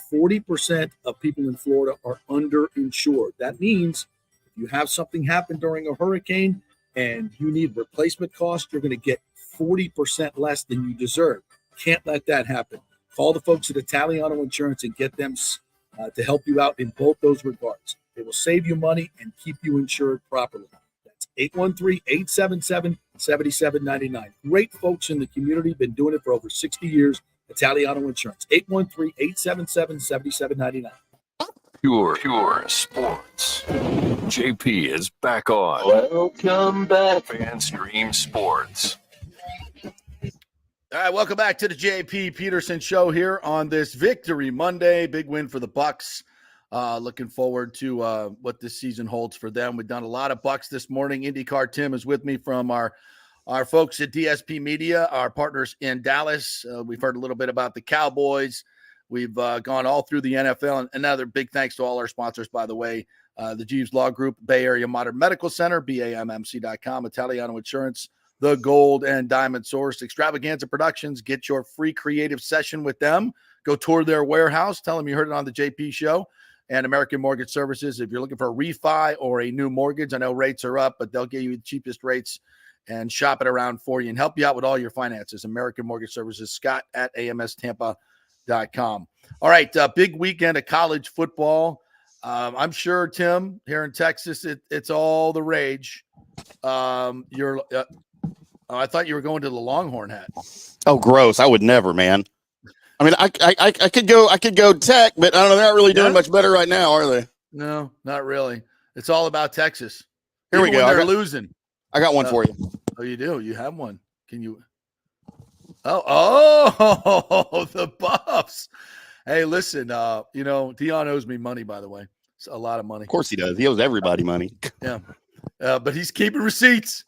40% of people in Florida are underinsured. That means if you have something happen during a hurricane and you need replacement costs, you're going to get 40% less than you deserve. Can't let that happen. Call the folks at Italiano Insurance and get them to help you out in both those regards. They will save you money and keep you insured properly. That's 813-877-7799. Great folks in the community, been doing it for over 60 years. Italiano Insurance, 813-877-7799. Pure sports. JP is back on. Welcome back. FanStream Sports. All right, welcome back to the JP Peterson Show here on this Victory Monday. Big win for the Bucs. Looking forward to what this season holds for them. We've done a lot of Bucs this morning. IndyCar Tim is with me from our folks at DSP Media, our partners in Dallas. We've heard a little bit about the Cowboys. We've gone all through the NFL. And another big thanks to all our sponsors, by the way. The Jeeves Law Group, Bay Area Modern Medical Center, BAMMC.com, Italiano Insurance, the Gold and Diamond Source, Extravaganza Productions. Get your free creative session with them. Go tour their warehouse. Tell them you heard it on the JP Show. And American Mortgage Services. If you're looking for a refi or a new mortgage, I know rates are up, but they'll give you the cheapest rates and shop it around for you and help you out with all your finances. American Mortgage Services, Scott at amstampa.com. All right, big weekend of college football. I'm sure, Tim, here in Texas, it's all the rage. I thought you were going to the Longhorn hat. Oh, gross. I would never, man. I mean, I could go Tech, but I don't know. They're not really doing much better right now, are they? No, not really. It's all about Texas. Here we go. They're losing. I got one for you. Oh, you do? You have one. Can you? Oh, the Buffs. Hey, listen, Deion owes me money, by the way. It's a lot of money. Of course he does. He owes everybody money. Yeah. But he's keeping receipts.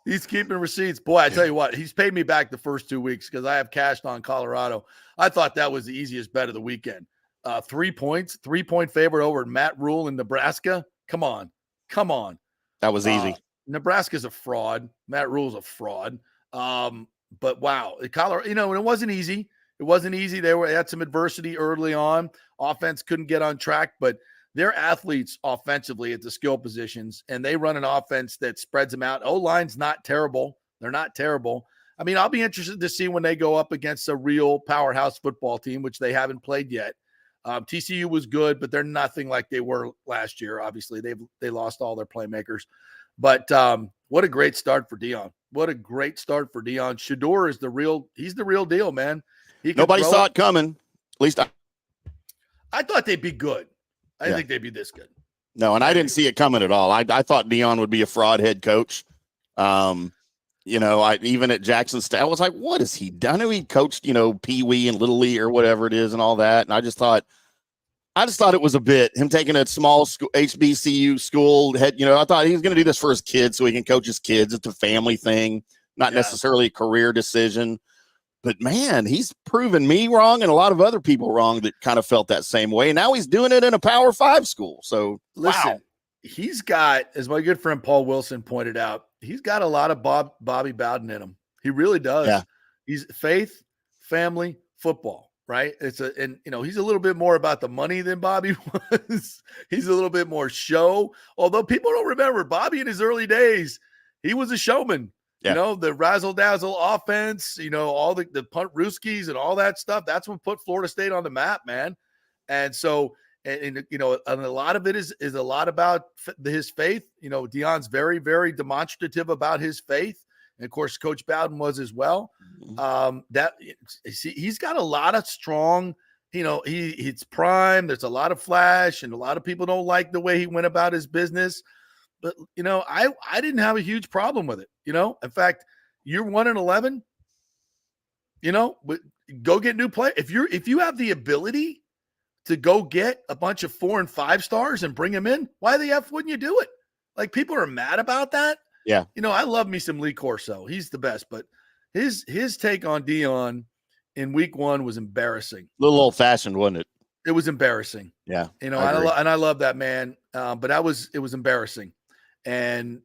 Boy, I tell you what, he's paid me back the first 2 weeks because I have cashed on Colorado. I thought that was the easiest bet of the weekend. 3 points, 3-point favorite over Matt Rule in Nebraska. Come on. That was easy. Nebraska's a fraud. Matt Rule's a fraud. But wow, Colorado, and it wasn't easy. They had some adversity early on. Offense couldn't get on track, but they're athletes offensively at the skill positions, and they run an offense that spreads them out. O-line's not terrible. They're not terrible. I mean, I'll be interested to see when they go up against a real powerhouse football team, which they haven't played yet. TCU was good, but they're nothing like they were last year. Obviously, they lost all their playmakers. But what a great start for Deion. Shador is he's the real deal, man. Nobody saw it coming. At least I thought they'd be good. I didn't think they'd be this good. No, and I didn't see it coming at all. I thought Deion would be a fraud head coach. Even at Jackson State, I was like, what has he done? I know he coached, Pee Wee and Little League or whatever it is and all that. And I just thought it was a bit him taking a small school, HBCU school head. I thought he was going to do this for his kids so he can coach his kids. It's a family thing, not necessarily a career decision. But man, he's proven me wrong and a lot of other people wrong that kind of felt that same way. Now he's doing it in a Power 5 school. So listen, he's got, as my good friend Paul Wilson pointed out, he's got a lot of Bobby Bowden in him. He really does. Yeah. He's faith, family, football, right? He's a little bit more about the money than Bobby was. He's a little bit more show. Although people don't remember Bobby in his early days, he was a showman. Yeah. The razzle-dazzle offense, all the punt rooskies and all that stuff. That's what put Florida State on the map, man. And so, and a lot of it is a lot about his faith. Deion's very, very demonstrative about his faith. And, of course, Coach Bowden was as well. He's got a lot of strong, he's prime. There's a lot of flash, and a lot of people don't like the way he went about his business. But, I didn't have a huge problem with it. In fact, you're 1-11, but go get new play. If you have the ability to go get a bunch of 4 and 5 stars and bring them in, why the F wouldn't you do it? Like, people are mad about that. Yeah. I love me some Lee Corso. He's the best, but his take on Deion in week 1 was embarrassing. A little old fashioned, wasn't it? It was embarrassing. Yeah. I love that man. But it was embarrassing. And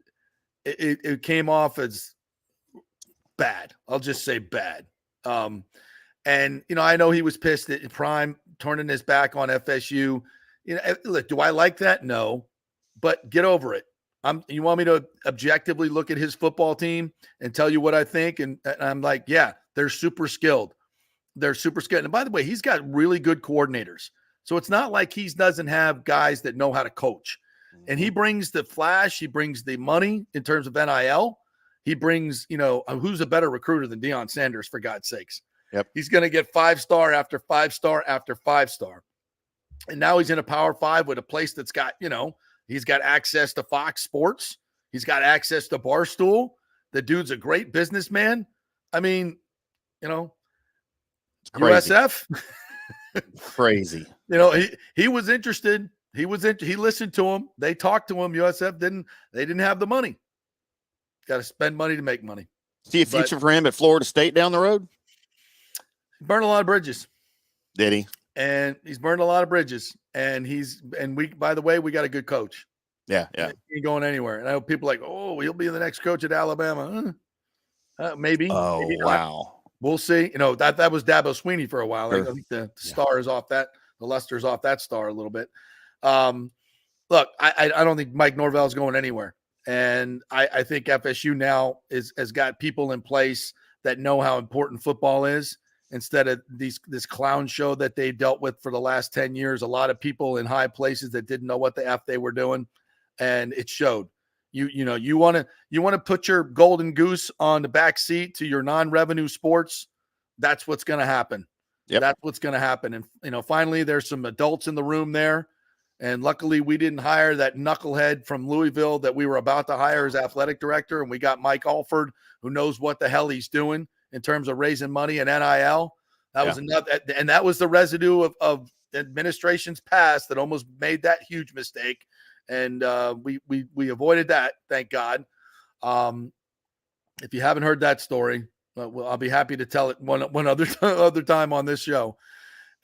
it came off as bad. I'll just say bad. And I know he was pissed at Prime turning his back on FSU. Look, do I like that? No, but get over it. You want me to objectively look at his football team and tell you what I think? And I'm like, yeah, they're super skilled. And by the way, he's got really good coordinators. So it's not like he doesn't have guys that know how to coach. And he brings the flash. He brings the money in terms of NIL. He brings, who's a better recruiter than Deion Sanders, for God's sakes? Yep. He's going to get 5-star after 5-star after 5-star. And now he's in a Power 5 with a place that's got, he's got access to Fox Sports. He's got access to Barstool. The dude's a great businessman. I mean, USF. Crazy. He was interested. He listened to him. They talked to him. USF didn't have the money. Got to spend money to make money. See a future for him at Florida State down the road? Burned a lot of bridges. Did he? And he's burned a lot of bridges. And by the way, we got a good coach. Yeah. He ain't going anywhere. And I know people like, oh, he'll be the next coach at Alabama. Maybe. Oh, maybe wow. We'll see. That was Dabo Sweeney for a while. Sure. I think the star is off that. The luster's off that star a little bit. Look, I don't think Mike Norvell's going anywhere. And I think FSU now has got people in place that know how important football is, instead of this clown show that they dealt with for the last 10 years. A lot of people in high places that didn't know what the F they were doing, and it showed. You want to put your golden goose on the back seat to your non-revenue sports. That's what's going to happen. Yep. That's what's going to happen. And finally there's some adults in the room there. And luckily we didn't hire that knucklehead from Louisville that we were about to hire as athletic director. And we got Mike Alford, who knows what the hell he's doing in terms of raising money and NIL. That was enough. And that was the residue of administration's past that almost made that huge mistake. And we avoided that. Thank God. If you haven't heard that story, well, I'll be happy to tell it one other time on this show.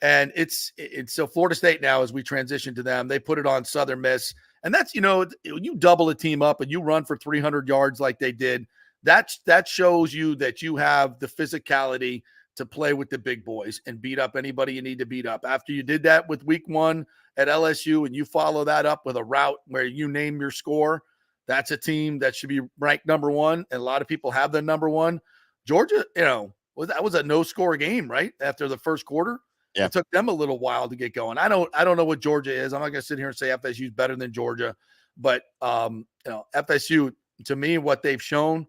And it's so Florida State now, as we transition to them, they put it on Southern Miss. And that's, you double a team up and you run for 300 yards like they did. That shows you that you have the physicality to play with the big boys and beat up anybody you need to beat up. After you did that with week 1 at LSU and you follow that up with a route where you name your score, that's a team that should be ranked number 1. And a lot of people have the number 1. Georgia, that was a no-score game, right? After the first quarter. Yeah. It took them a little while to get going. I don't know what Georgia is. I'm not going to sit here and say FSU is better than Georgia, but FSU, to me, what they've shown,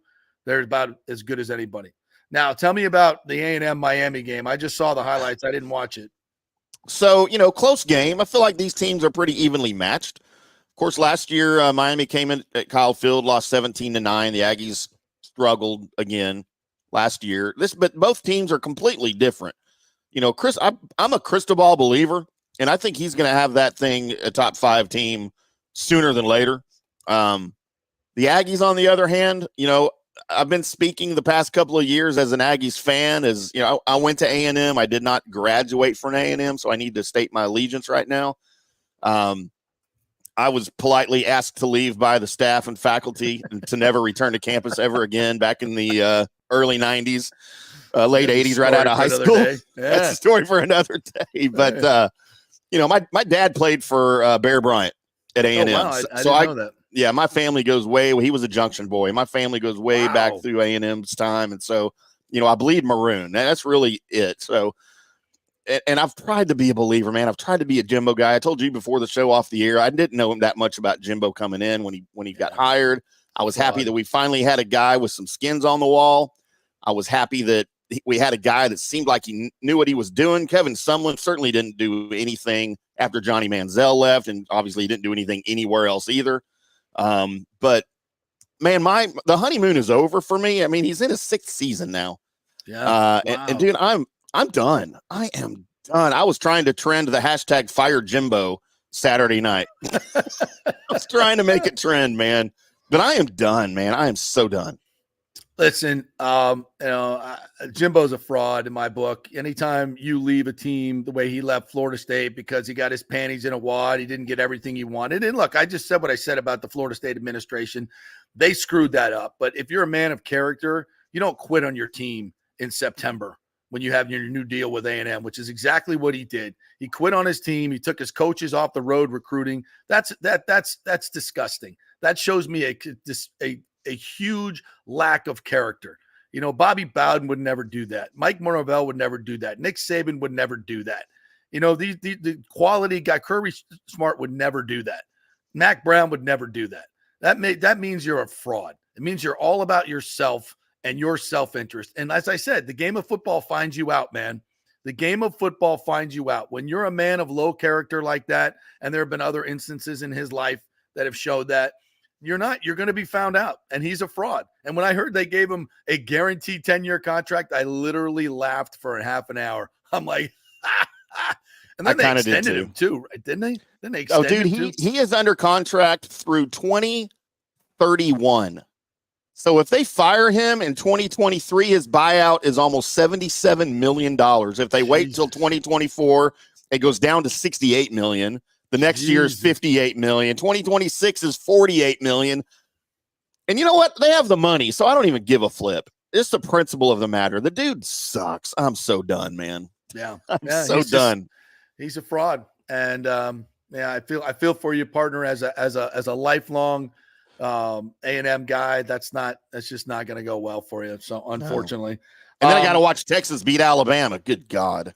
they're about as good as anybody. Now, tell me about the A&M Miami game. I just saw the highlights. I didn't watch it. So, close game. I feel like these teams are pretty evenly matched. Of course, last year, Miami came in at Kyle Field, lost 17-9. The Aggies struggled again last year. But both teams are completely different. Chris, I'm a crystal ball believer, and I think he's going to have that thing a top 5 team sooner than later. The Aggies, on the other hand, I've been speaking the past couple of years as an Aggies fan. I went to A&M. I did not graduate from A&M, so I need to state my allegiance right now. I was politely asked to leave by the staff and faculty and to never return to campus ever again back in the early 90s. Late 80s, right out of high school. Yeah. That's a story for another day. But, my dad played for Bear Bryant at A&M. Oh, wow. I didn't know that. Yeah, my family goes he was a Junction boy. My family goes way back through A&M's time. And so, I bleed maroon. That's really it. So, and I've tried to be a believer, man. I've tried to be a Jimbo guy. I told you before the show off the air, I didn't know him that much about Jimbo coming in when he got hired. I was happy that we finally had a guy with some skins on the wall. I was happy that we had a guy that seemed like he knew what he was doing. Kevin Sumlin certainly didn't do anything after Johnny Manziel left, and obviously he didn't do anything anywhere else either. But man, the honeymoon is over for me. I mean, he's in his 6th season now. Yeah. And dude, I'm done. I am done. I was trying to trend the hashtag fire Jimbo Saturday night. I was trying to make it trend, man. But I am done, man. I am so done. Listen, Jimbo's a fraud in my book. Anytime you leave a team the way he left Florida State because he got his panties in a wad, he didn't get everything he wanted. And look, I just said what I said about the Florida State administration. They screwed that up. But if you're a man of character, you don't quit on your team in September when you have your new deal with A&M, which is exactly what he did. He quit on his team. He took his coaches off the road recruiting. That's disgusting. That shows me a huge lack of character. Bobby Bowden would never do that. Mike Norvell would never do that. Nick Saban would never do that. The quality guy, Kirby Smart would never do that. Mac Brown would never do that. That means you're a fraud. It means you're all about yourself and your self-interest. And as I said, the game of football finds you out, man. The game of football finds you out. When you're a man of low character like that, and there have been other instances in his life that have showed that, you're going to be found out, and he's a fraud. And when I heard they gave him a guaranteed 10-year contract, I literally laughed for a half an hour. I'm like, and then they extended him too, right? Didn't they? Then they extended him too. He is under contract through 2031. So if they fire him in 2023, his buyout is almost $77 million. If they wait till 2024, it goes down to $68 million. The next year is $58 million. 2026 is $48 million. And you know what? They have the money, so I don't even give a flip. It's the principle of the matter. The dude sucks. I'm so done, man. Yeah. I'm so done. He's a fraud. And I feel for you, partner, as a lifelong A&M guy. That's just not going to go well for you. So unfortunately, and then I got to watch Texas beat Alabama. Good God.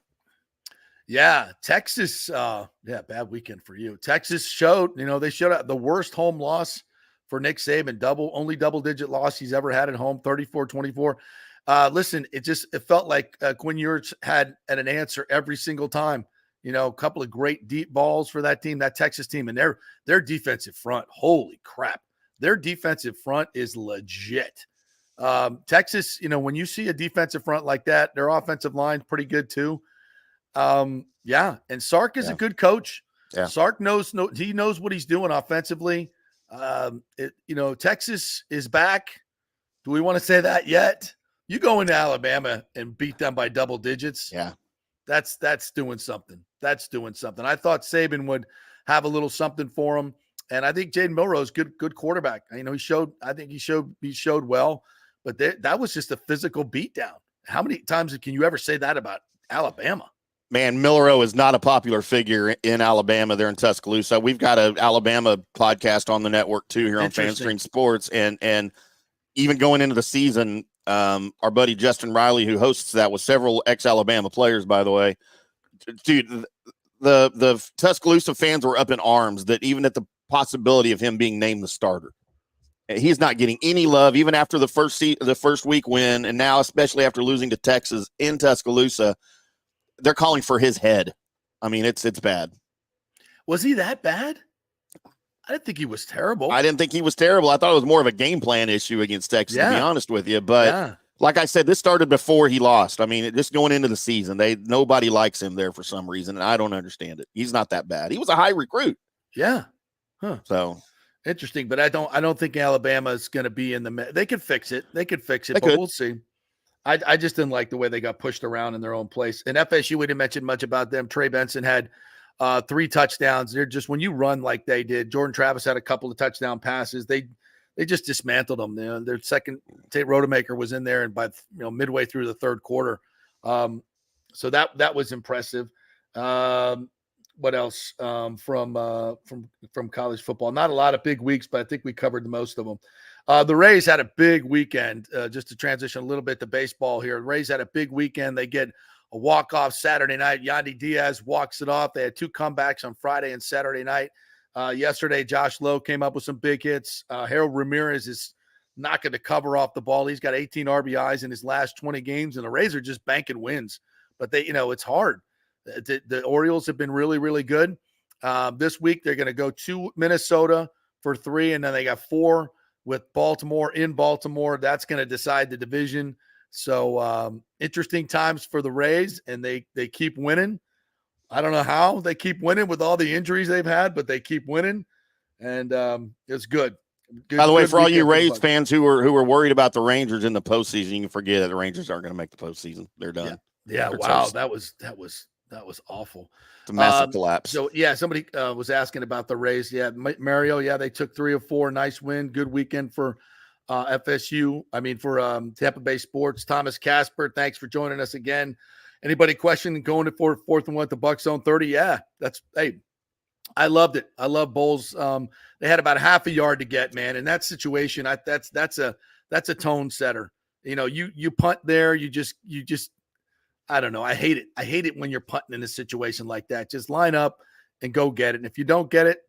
Yeah, Texas. Bad weekend for you. Texas showed, they showed out the worst home loss for Nick Saban. Only double-digit loss he's ever had at home, 34-24. Listen, it felt like Quinn Ewers had an answer every single time. A couple of great deep balls for that team, that Texas team, and their defensive front. Holy crap, their defensive front is legit. Texas, when you see a defensive front like that, their offensive line pretty good too. And Sark is a good coach. Yeah. Sark knows what he's doing offensively. Texas is back. Do we want to say that yet? You go into Alabama and beat them by double digits. Yeah. That's doing something. That's doing something. I thought Saban would have a little something for him. And I think Jaden Milroe's good quarterback. He showed well, but that was just a physical beatdown. How many times can you ever say that about Alabama? Man, Milroe is not a popular figure in Alabama. They're in Tuscaloosa. We've got an Alabama podcast on the network too here on FanStream Sports. And even going into the season, our buddy Justin Riley, who hosts that with several ex-Alabama players, by the way, dude, the Tuscaloosa fans were up in arms that even at the possibility of him being named the starter, he's not getting any love, even after the first week win. And now, especially after losing to Texas in Tuscaloosa, they're calling for his head. I mean, it's bad. Was he that bad? I didn't think he was terrible. I didn't think he was terrible. I thought it was more of a game plan issue against Texas, to be honest with you. But like I said, this started before he lost. I mean, just going into the season, nobody likes him there for some reason, and I don't understand it. He's not that bad. He was a high recruit. Yeah. Huh. So interesting, but I don't think Alabama is going to be in the. They could fix it. But we'll see. I just didn't like the way they got pushed around in their own place. And FSU, we didn't mention much about them. Trey Benson had 3 touchdowns. They're just, when you run like they did, Jordan Travis had a couple of touchdown passes. They just dismantled them. Their second, Tate Rodemaker was in there, and by midway through the third quarter. So that was impressive. What else from college football? Not a lot of big weeks, but I think we covered most of them. The Rays had a big weekend, just to transition a little bit to baseball here. The Rays had a big weekend. They get a walk-off Saturday night. Yandy Diaz walks it off. They had 2 comebacks on Friday and Saturday night. Yesterday, Josh Lowe came up with some big hits. Harold Ramirez is knocking the cover off the ball. He's got 18 RBIs in his last 20 games, and the Rays are just banking wins. But it's hard. The Orioles have been really, really good. This week, they're going to go to Minnesota for 3, and then they got 4 with Baltimore in Baltimore. That's going to decide the division. So interesting times for the Rays, and they keep winning. I don't know how they keep winning with all the injuries they've had, but they keep winning, and it's good. By the way, for all you Rays fans who are worried about the Rangers in the postseason, you can forget it. The Rangers aren't going to make the postseason. They're done. Yeah. Wow. That was awful. It's a massive collapse. So somebody was asking about the Rays. Yeah, Mario. Yeah, they took 3 of 4. Nice win. Good weekend for FSU. I mean, for Tampa Bay Sports. Thomas Casper, thanks for joining us again. Anybody question going to 4th and 1 at the Bucs zone 30? Yeah, I loved it. I love Bowles. They had about half a yard to get, man. In that situation, that's a tone setter. You punt there. You just. I don't know. I hate it. I hate it when you're punting in a situation like that. Just line up and go get it. And if you don't get it,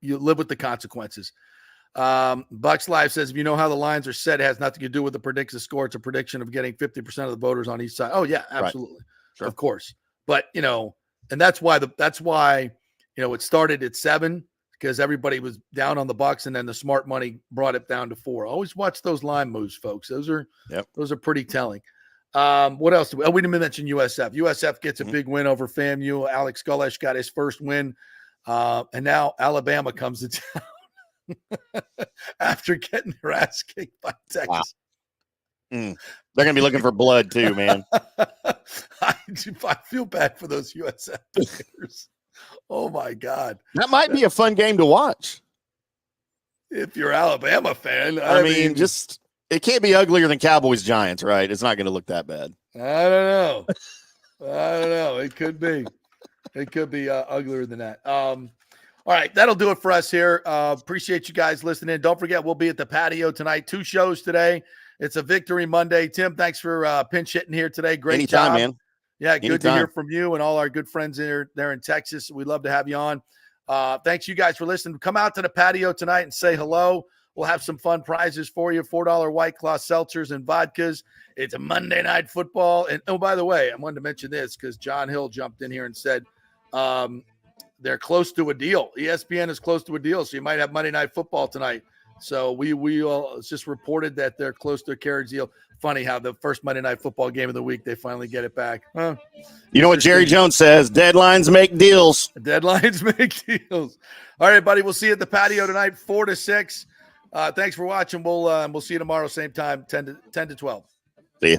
you live with the consequences. Bucs Live says, if you know how the lines are set, it has nothing to do with the predicted score. It's a prediction of getting 50% of the voters on each side. Oh yeah, absolutely. Right. Sure. Of course. But, and that's why it started at 7, because everybody was down on the Bucs, and then the smart money brought it down to 4. Always watch those line moves, folks. Those are pretty telling. What else? We didn't mention USF. USF gets a big win over FAMU. Alex Gulesh got his first win. And now Alabama comes to town after getting their ass kicked by Texas. Wow. They're going to be looking for blood too, man. I feel bad for those USF players. Oh my God. That might be a fun game to watch. If you're an Alabama fan, I mean, it can't be uglier than Cowboys Giants, right? It's not going to look that bad. I don't know. It could be. It could be uglier than that. All right, that'll do it for us here. Appreciate you guys listening. Don't forget, we'll be at the patio tonight. 2 shows today. It's a Victory Monday. Tim, thanks for pinch hitting here today. Great Anytime, job. man. Yeah, good to Anytime. hear from you and all our good friends there in Texas. We'd love to have you on. Thanks you guys for listening. Come out to the patio tonight and say hello. We'll have some fun prizes for you. $4 White Claw seltzers and vodkas. It's a Monday Night Football. And oh, by the way, I wanted to mention this because John Hill jumped in here and said they're close to a deal. ESPN is close to a deal, so you might have Monday Night Football tonight. So it's just reported that they're close to a carriage deal. Funny how the first Monday Night Football game of the week, they finally get it back. Huh? You know what Jerry Jones says? Deadlines make deals. Deadlines make deals. All right, buddy. We'll see you at the patio tonight, 4 to 6. Thanks for watching. We'll see you tomorrow, same time, 10 to 12. See ya.